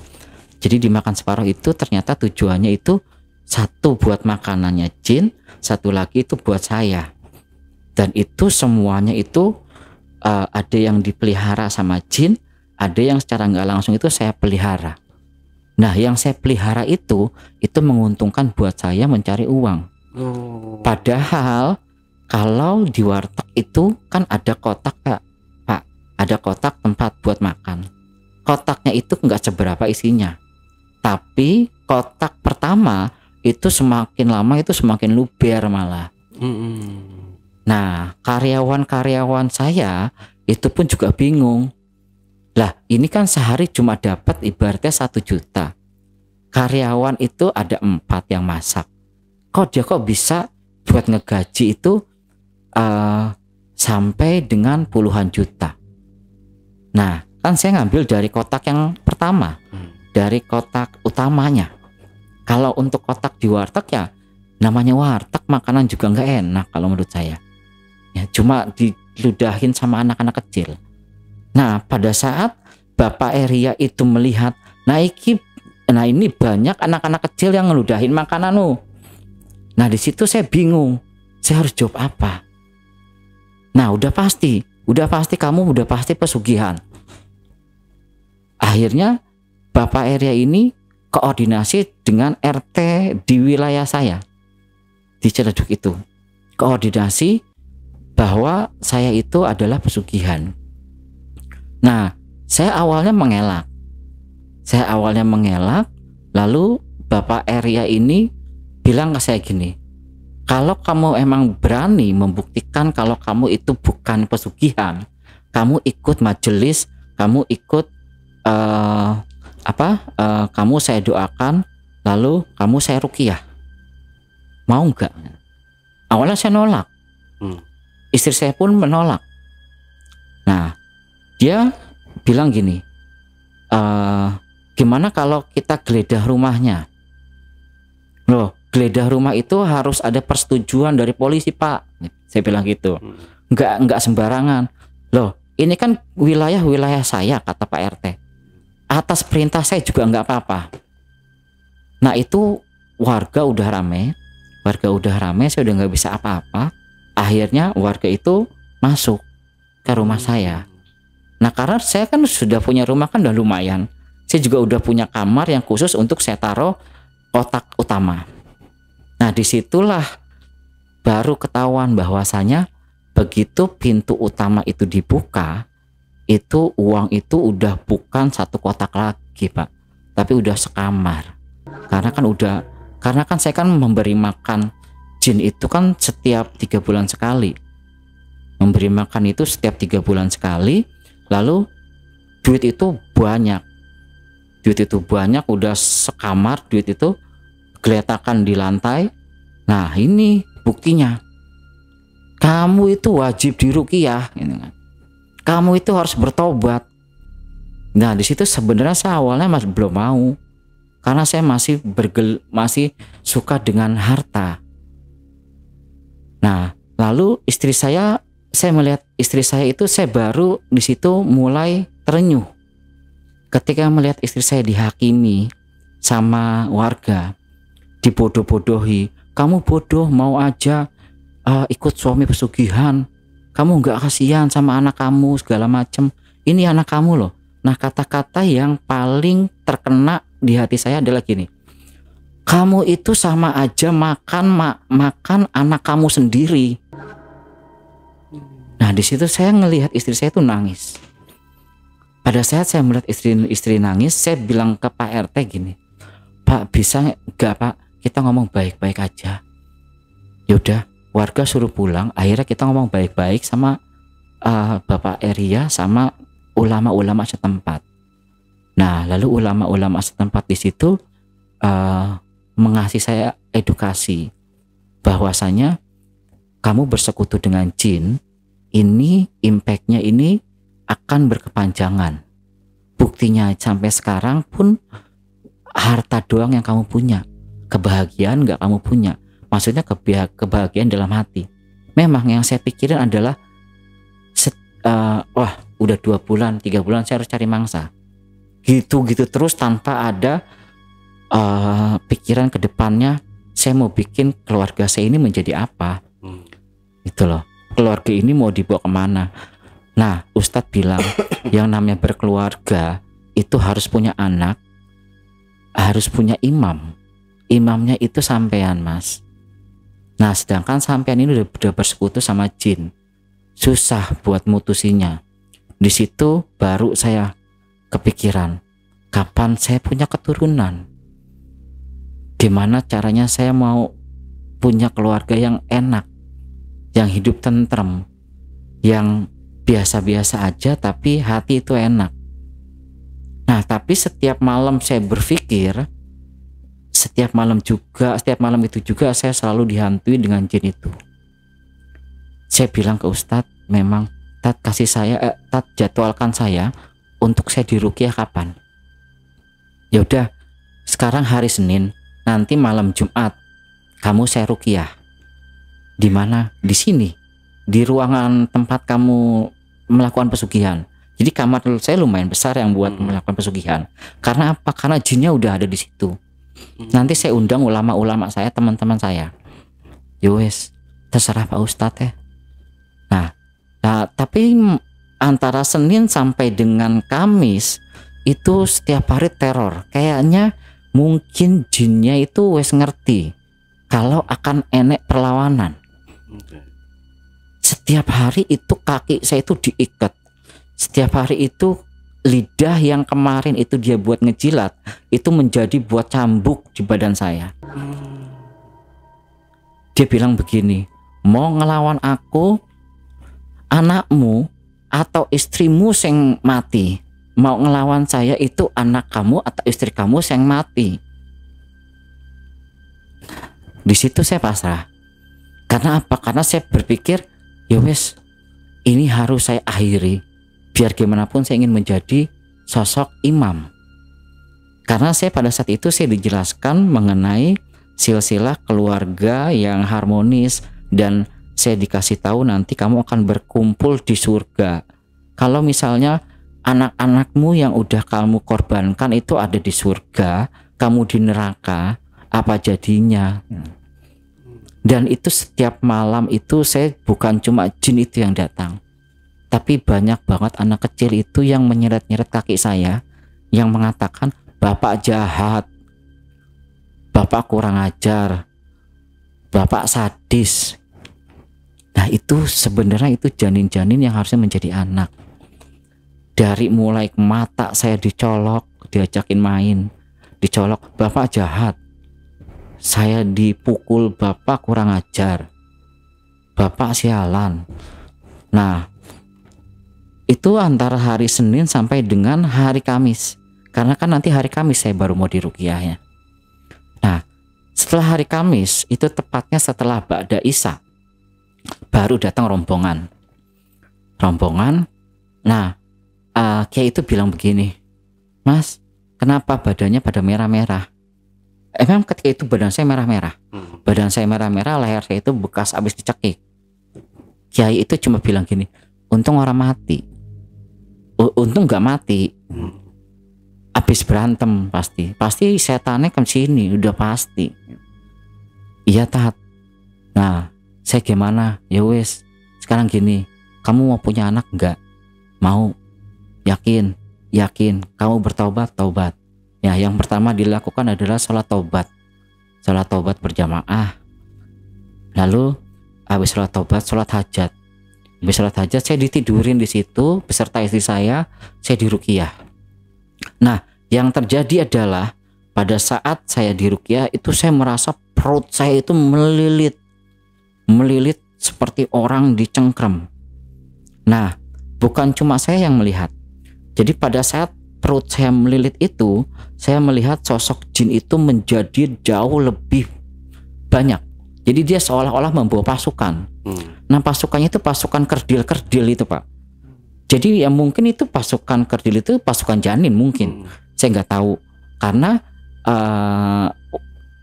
Jadi dimakan separuh itu ternyata tujuannya itu satu buat makanannya jin, satu lagi itu buat saya. Dan itu semuanya itu ada yang dipelihara sama jin, ada yang secara nggak langsung itu saya pelihara. Nah, yang saya pelihara itu menguntungkan buat saya mencari uang. Padahal kalau di warteg itu kan ada kotak Pak, ada kotak tempat buat makan. Kotaknya itu nggak seberapa isinya, tapi kotak pertama itu semakin lama itu semakin luber malah. Nah, karyawan saya itu pun juga bingung. Lah, ini kan sehari cuma dapat ibaratnya 1 juta. Karyawan itu ada 4 yang masak. Dia bisa buat ngegaji itu sampai dengan puluhan juta. Nah, kan saya ngambil dari kotak yang pertama, dari kotak utamanya. Kalau untuk kotak di warteg ya namanya warteg, makanan juga nggak enak kalau menurut saya. Ya, cuma diludahin sama anak-anak kecil. Nah, pada saat Bapak Ria itu melihat, nah ini banyak anak-anak kecil yang ngeludahin makananmu. Nah, di situ saya bingung, saya harus jawab apa. Nah, udah pasti kamu udah pasti pesugihan. Akhirnya Bapak Ria ini koordinasi dengan RT di wilayah saya di Ciledug itu, koordinasi bahwa saya itu adalah pesugihan. Nah, saya awalnya mengelak, lalu Bapak Ria ini bilang ke saya gini, kalau kamu emang berani membuktikan kalau kamu itu bukan pesugihan, kamu ikut majelis, kamu ikut kamu saya doakan, lalu kamu saya ruqyah, mau nggak? Awalnya saya nolak, istri saya pun menolak. Nah, dia bilang gini, gimana kalau kita geledah rumahnya? Loh, geledah rumah itu harus ada persetujuan dari polisi, Pak. Saya bilang gitu. Nggak sembarangan. Loh, ini kan wilayah saya, kata Pak RT. Atas perintah saya juga nggak apa-apa. Nah, itu warga udah rame, saya udah nggak bisa apa-apa. Akhirnya warga itu masuk ke rumah saya. Nah, karena saya kan sudah punya rumah kan udah lumayan. Saya juga udah punya kamar yang khusus untuk saya taruh kotak utama. Nah, disitulah baru ketahuan bahwasanya begitu pintu utama itu dibuka, itu uang itu udah bukan satu kotak lagi, Pak, tapi udah sekamar. Karena kan saya kan memberi makan jin itu kan setiap 3 bulan sekali. Memberi makan itu setiap 3 bulan sekali. Lalu duit itu banyak, udah sekamar, duit itu geletakan di lantai. Nah, ini buktinya, kamu itu wajib diruqyah, gitu kan. Kamu itu harus bertobat. Nah, di situ sebenarnya saya awalnya masih belum mau, karena saya masih suka dengan harta. Nah, lalu saya melihat istri saya itu, saya baru di situ mulai terenyuh ketika melihat istri saya dihakimi sama warga, dibodoh-bodohi. Kamu bodoh, mau aja ikut suami pesugihan, kamu nggak kasihan sama anak kamu segala macem. Ini anak kamu loh. Nah, kata-kata yang paling terkena di hati saya adalah gini, kamu itu sama aja makan anak kamu sendiri. Nah, di situ saya ngelihat istri saya itu nangis. Pada saat saya melihat istri nangis, saya bilang ke Pak RT gini, Pak, bisa nggak Pak, kita ngomong baik-baik aja. Yaudah, warga suruh pulang. Akhirnya kita ngomong baik-baik sama Bapak Eria sama ulama-ulama setempat. Nah, lalu ulama-ulama setempat di situ mengasih saya edukasi bahwasanya kamu bersekutu dengan jin, ini impactnya ini akan berkepanjangan. Buktinya sampai sekarang pun harta doang yang kamu punya, kebahagiaan nggak kamu punya. Maksudnya kebahagiaan dalam hati. Memang yang saya pikirin adalah wah, udah 2 bulan 3 bulan saya harus cari mangsa, gitu terus tanpa ada pikiran ke depannya saya mau bikin keluarga saya ini menjadi apa. Itu loh, keluarga ini mau dibawa kemana. Nah, Ustadz bilang yang namanya berkeluarga itu harus punya anak, harus punya imam. Imamnya itu sampean, Mas. Nah, sedangkan sampean ini udah bersekutu sama jin, susah buat mutusinya. Di situ baru saya kepikiran, kapan saya punya keturunan, gimana caranya saya mau punya keluarga yang enak, yang hidup tentrem, yang biasa-biasa aja tapi hati itu enak. Nah, tapi setiap malam saya berpikir, setiap malam itu juga saya selalu dihantui dengan jin itu. Saya bilang ke Ustadz, memang Tat kasih saya, Tat jadwalkan saya untuk saya diruqyah kapan? Ya udah, sekarang hari Senin, nanti malam Jumat kamu saya ruqyah. Di mana? Di sini, di ruangan tempat kamu melakukan pesugihan. Jadi kamar saya lumayan besar yang buat melakukan pesugihan. Karena apa? Karena jinnya udah ada di situ. Nanti saya undang ulama-ulama saya, teman-teman saya. Yowes, terserah Pak Ustadz ya. Nah, tapi antara Senin sampai dengan Kamis itu setiap hari teror. Kayaknya mungkin jinnya itu wes ngerti kalau akan enek perlawanan. Setiap hari itu kaki saya itu diikat. Setiap hari itu lidah yang kemarin itu dia buat ngejilat itu menjadi buat cambuk di badan saya. Dia bilang begini, mau ngelawan aku, anakmu atau istrimu sing mati. mau ngelawan saya itu anak kamu atau istri kamu yang mati. Di situ saya pasrah. Karena apa? Karena saya berpikir, ya wes, ini harus saya akhiri. Biar gimana pun saya ingin menjadi sosok imam. Karena saya pada saat itu saya dijelaskan mengenai silsilah keluarga yang harmonis, dan saya dikasih tahu nanti kamu akan berkumpul di surga. Kalau misalnya anak-anakmu yang udah kamu korbankan itu ada di surga, kamu di neraka, apa jadinya? Dan itu setiap malam itu saya bukan cuma jin itu yang datang, tapi banyak banget anak kecil itu yang menyeret-nyeret kaki saya, yang mengatakan, Bapak jahat, Bapak kurang ajar, Bapak sadis. Nah itu sebenarnya itu janin-janin yang harusnya menjadi anak. Dari mulai mata saya dicolok, diajakin main, dicolok, Bapak jahat, saya dipukul, Bapak kurang ajar, Bapak sialan. Nah itu antara hari Senin sampai dengan hari Kamis. Karena kan nanti hari Kamis saya baru mau diruqyahnya. Nah setelah hari Kamis itu tepatnya setelah Ba'da Isya baru datang rombongan. Nah Kiai itu bilang begini, Mas, kenapa badannya pada merah-merah? Emang ketika itu badan saya merah-merah. Badan saya merah-merah, leher saya itu bekas habis dicekik. Kiai itu cuma bilang gini, untung orang mati. Untung gak mati. Habis berantem pasti setannya ke sini, udah pasti. Iya Tat. Nah saya gimana? Ya wes, sekarang gini, kamu mau punya anak enggak? Mau. Yakin kamu bertaubat. Ya, yang pertama dilakukan adalah sholat taubat berjamaah. Lalu habis sholat taubat, sholat hajat. Habis sholat hajat saya ditidurin di situ beserta istri saya diruqyah. Nah, yang terjadi adalah pada saat saya diruqyah itu saya merasa perut saya itu melilit seperti orang dicengkram. Nah, bukan cuma saya yang melihat. Jadi pada saat perut saya melilit itu, saya melihat sosok jin itu menjadi jauh lebih banyak. Jadi dia seolah-olah membawa pasukan. Nah pasukannya itu pasukan kerdil itu Pak. Jadi ya mungkin itu pasukan kerdil itu pasukan janin mungkin. Saya nggak tahu. Karena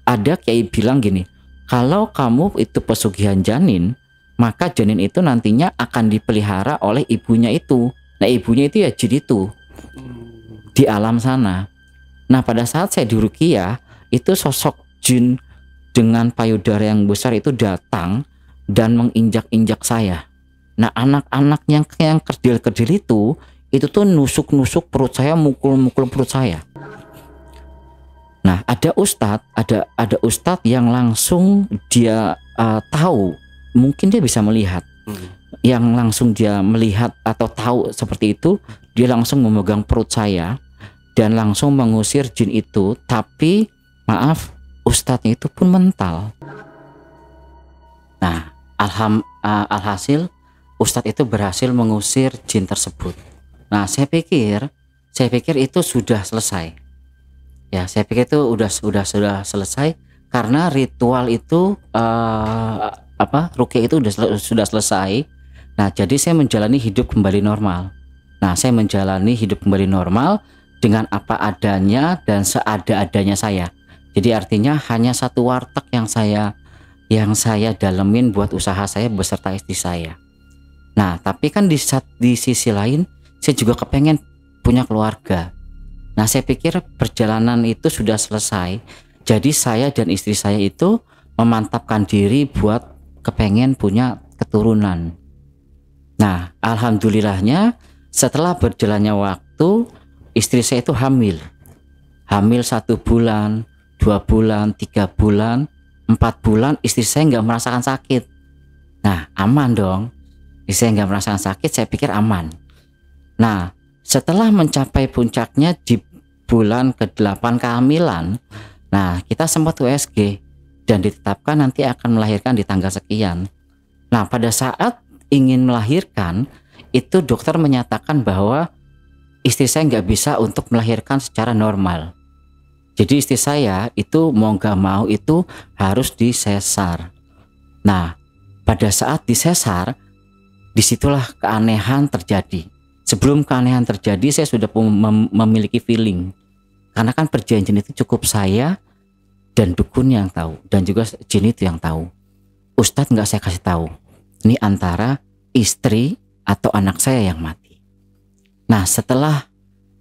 ada kiai bilang gini, kalau kamu itu pesugihan janin, maka janin itu nantinya akan dipelihara oleh ibunya itu. Nah ibunya itu ya jin itu di alam sana. Nah pada saat saya diruqyah itu sosok jin dengan payudara yang besar itu datang dan menginjak-injak saya. Nah anak-anak yang kerdil-kerdil itu tuh nusuk-nusuk perut saya, mukul-mukul perut saya. Nah ada ustadz yang langsung dia tahu, mungkin dia bisa melihat. Yang langsung dia melihat atau tahu seperti itu, dia langsung memegang perut saya dan langsung mengusir jin itu. Tapi maaf, ustadznya itu pun mental. Nah alhasil ustadz itu berhasil mengusir jin tersebut. Nah saya pikir itu sudah selesai. Ya saya pikir itu sudah selesai karena ritual itu ruqyah itu sudah selesai. Nah jadi saya menjalani hidup kembali normal. Nah saya menjalani hidup kembali normal dengan apa adanya dan seada-adanya saya. Jadi artinya hanya satu warteg yang saya dalemin buat usaha saya beserta istri saya. Nah tapi kan di sisi lain saya juga kepengen punya keluarga. Nah saya pikir perjalanan itu sudah selesai. Jadi saya dan istri saya itu memantapkan diri buat kepengen punya keturunan. Nah alhamdulillahnya setelah berjalannya waktu, istri saya itu hamil 1 bulan, 2 bulan, 3 bulan, 4 bulan istri saya nggak merasakan sakit. Nah aman dong, istri saya nggak merasakan sakit, saya pikir aman. Nah setelah mencapai puncaknya di bulan ke-8 kehamilan, nah kita sempat USG dan ditetapkan nanti akan melahirkan di tanggal sekian. Nah pada saat ingin melahirkan itu dokter menyatakan bahwa istri saya nggak bisa untuk melahirkan secara normal. Jadi istri saya itu mau nggak mau itu harus disesar. Nah, pada saat disesar, disitulah keanehan terjadi. Sebelum keanehan terjadi, saya sudah memiliki feeling. Karena kan perjanjian itu cukup saya dan dukun yang tahu, dan juga jin itu yang tahu. Ustadz nggak saya kasih tahu. Ini antara istri atau anak saya yang mati. Nah, setelah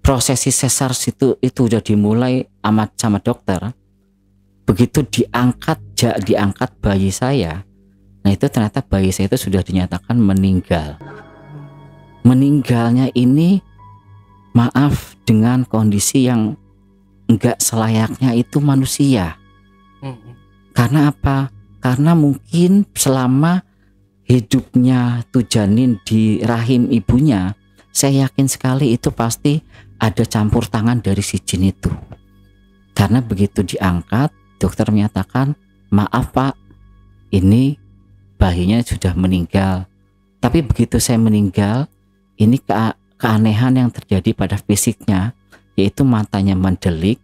prosesi sesar itu udah dimulai sama dokter, begitu diangkat bayi saya, nah itu ternyata bayi saya itu sudah dinyatakan meninggal. Meninggalnya ini maaf dengan kondisi yang enggak selayaknya itu manusia. Karena apa? Karena mungkin selama hidupnya tuh janin di rahim ibunya, saya yakin sekali itu pasti ada campur tangan dari si jin itu. Karena begitu diangkat, dokter menyatakan, maaf Pak, ini bayinya sudah meninggal. Tapi begitu saya meninggal, ini keanehan yang terjadi pada fisiknya, yaitu matanya mendelik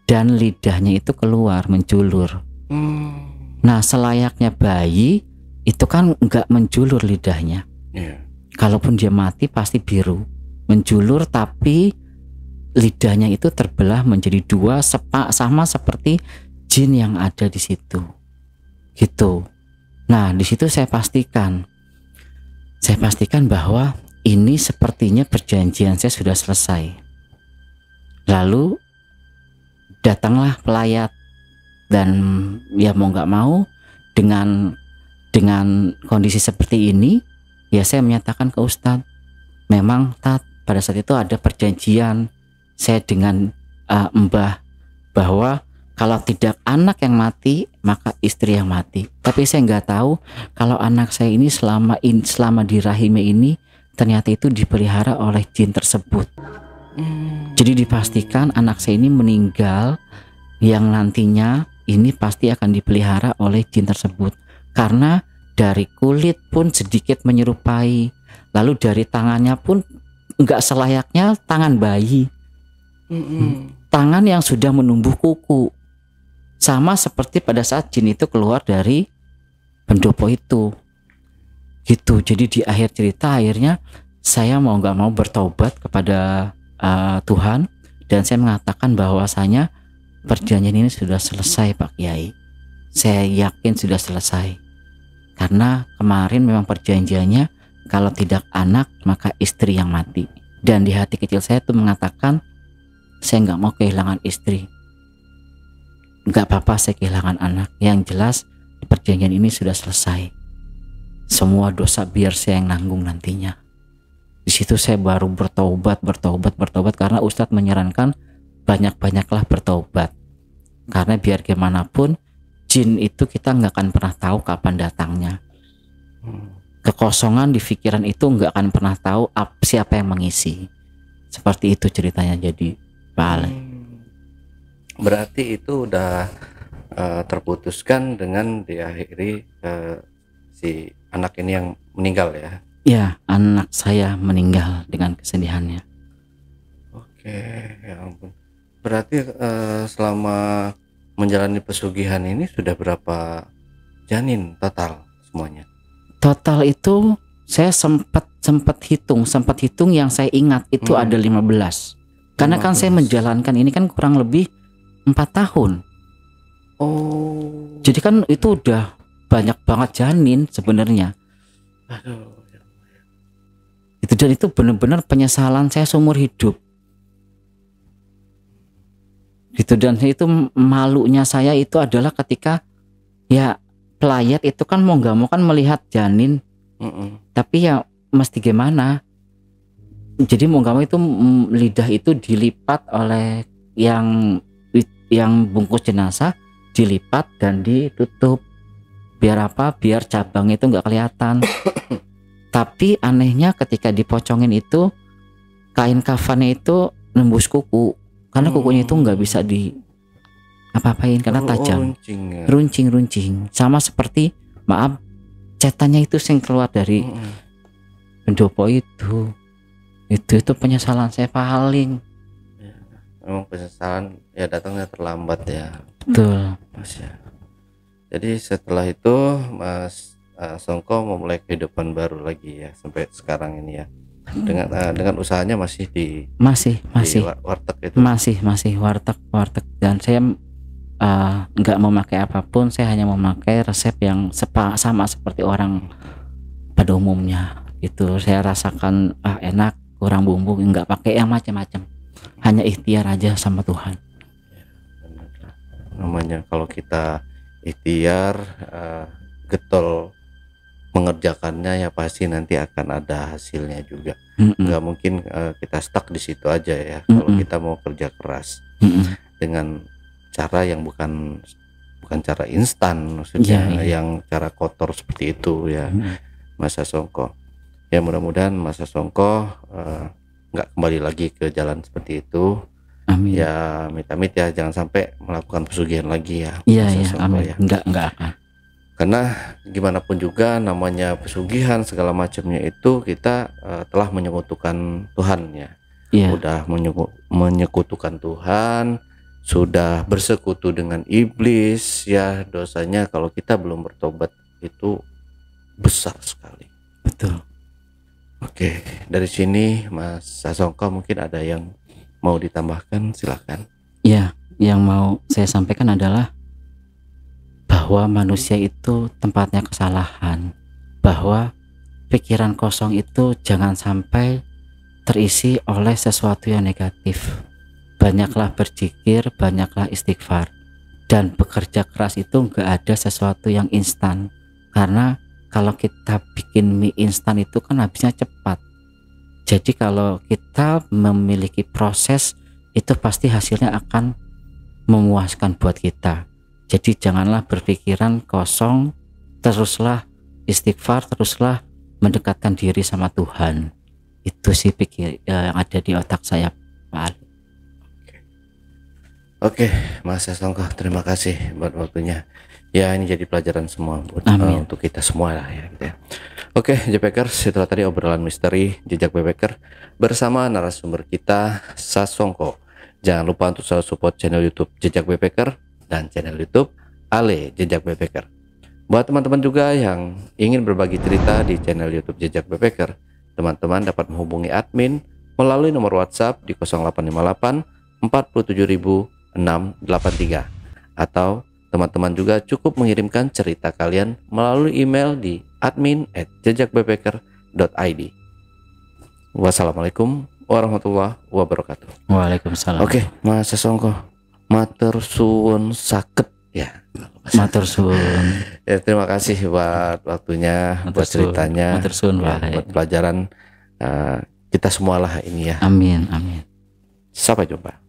dan lidahnya itu keluar menjulur. Nah, selayaknya bayi itu kan enggak menjulur lidahnya. Kalaupun dia mati pasti biru, menjulur, tapi lidahnya itu terbelah menjadi dua, sama seperti jin yang ada di situ. Gitu. Nah, di situ saya pastikan bahwa ini sepertinya perjanjian saya sudah selesai. Lalu datanglah pelayat, dan ya mau nggak mau dengan kondisi seperti ini, ya saya menyatakan ke Ustadz, memang pada saat itu ada perjanjian saya dengan Mbah bahwa kalau tidak anak yang mati maka istri yang mati. Tapi saya nggak tahu kalau anak saya ini selama di rahimnya ini ternyata itu dipelihara oleh jin tersebut. Jadi dipastikan anak saya ini meninggal yang nantinya ini pasti akan dipelihara oleh jin tersebut. Karena dari kulit pun sedikit menyerupai, lalu dari tangannya pun enggak selayaknya tangan bayi. Tangan yang sudah menumbuh kuku, sama seperti pada saat jin itu keluar dari pendopo itu. Gitu. Jadi di akhir cerita akhirnya saya mau nggak mau bertobat kepada Tuhan, dan saya mengatakan bahwasanya perjanjian ini sudah selesai Pak Kiai. Saya yakin sudah selesai. Karena kemarin memang perjanjiannya kalau tidak anak maka istri yang mati. Dan di hati kecil saya tuh mengatakan, saya nggak mau kehilangan istri. Nggak apa-apa saya kehilangan anak. Yang jelas perjanjian ini sudah selesai. Semua dosa biar saya yang nanggung nantinya. Di situ saya baru bertobat karena Ustadz menyarankan banyak-banyaklah bertobat. Karena biar gimana pun jin itu kita nggak akan pernah tahu kapan datangnya. Kekosongan di pikiran itu nggak akan pernah tahu siapa yang mengisi. Seperti itu ceritanya jadi Pak Ale. Berarti itu udah terputuskan dengan diakhiri si anak ini yang meninggal ya? Ya, anak saya meninggal dengan kesedihannya. Oke, ya ampun. Berarti selama menjalani pesugihan ini sudah berapa janin total semuanya? Total itu saya sempat hitung yang saya ingat itu ada 15. Karena 15. Kan saya menjalankan ini kan kurang lebih 4 tahun. Oh. Jadi kan itu udah banyak banget janin sebenarnya. Aduh. Itu, dan itu benar-benar penyesalan saya seumur hidup. Gitu, dan itu malunya saya itu adalah ketika ya pelayat itu kan mau nggak mau kan melihat janin. Tapi ya mesti gimana? Jadi mau nggak mau itu lidah itu dilipat oleh yang bungkus jenazah, dilipat dan ditutup. Biar apa? Biar cabang itu nggak kelihatan. Tapi anehnya ketika dipocongin itu kain kafannya itu nembus kuku, karena kukunya itu nggak bisa di apa-apain karena tajam. Runcing. Sama seperti cetannya itu yang keluar dari pendopo itu. Itu penyesalan saya paling. Memang penyesalan ya datangnya terlambat ya, Betul. Mas ya. Jadi setelah itu Mas Songko memulai kehidupan baru lagi ya sampai sekarang ini ya. Dengan usahanya masih di warteg itu. Masih warteg dan saya nggak memakai apapun, saya hanya memakai resep yang sama seperti orang pada umumnya. Itu saya rasakan enak, kurang bumbu, nggak pakai yang macam-macam, hanya ikhtiar aja sama Tuhan. Namanya kalau kita ikhtiar getol mengerjakannya ya pasti nanti akan ada hasilnya juga. Nggak mungkin kita stuck di situ aja ya. Kalau kita mau kerja keras dengan cara yang bukan cara instan, maksudnya yang cara kotor seperti itu ya, Mas Songko. Ya mudah-mudahan Mas Songko nggak kembali lagi ke jalan seperti itu. Amin. Ya amit-amit ya, jangan sampai melakukan pesugihan lagi ya. Iya, amin. Ya. Enggak akan. Karena gimana pun juga namanya pesugihan segala macamnya itu kita telah menyekutukan Tuhan ya. Udah menyekutukan Tuhan, sudah bersekutu dengan iblis ya, dosanya kalau kita belum bertobat itu besar sekali. Betul. Oke, dari sini Mas Songko mungkin ada yang mau ditambahkan, silakan. Ya, yang mau saya sampaikan adalah bahwa manusia itu tempatnya kesalahan, bahwa pikiran kosong itu jangan sampai terisi oleh sesuatu yang negatif. Banyaklah berzikir, banyaklah istighfar, dan bekerja keras itu enggak ada sesuatu yang instan, karena kalau kita bikin mie instan itu kan habisnya cepat. Jadi kalau kita memiliki proses itu pasti hasilnya akan memuaskan buat kita. Jadi janganlah berpikiran kosong, teruslah istighfar, teruslah mendekatkan diri sama Tuhan. Itu sih yang ada di otak saya, Pak. Oke, Mas Songko, terima kasih buat waktunya. Ya ini jadi pelajaran semua buat untuk kita semua lah ya, gitu ya. Oke, JPKers, itulah tadi obrolan misteri jejak backpacker bersama narasumber kita Songko. Jangan lupa untuk selalu support channel YouTube Jejak Backpacker dan channel YouTube Ale Jejak Backpacker. Buat teman-teman juga yang ingin berbagi cerita di channel YouTube Jejak Backpacker, teman-teman dapat menghubungi admin melalui nomor WhatsApp di 0858 47683 atau teman-teman juga cukup mengirimkan cerita kalian melalui email di admin@jejakbackpacker.id. Wassalamualaikum warahmatullahi wabarakatuh. Waalaikumsalam. Oke, Mas Songko, matur suwun saket ya. Matur suwun. Ya, terima kasih buat waktunya, buat ceritanya, matur suwun, ya, buat pelajaran kita semualah ini ya. Amin. Sampai jumpa.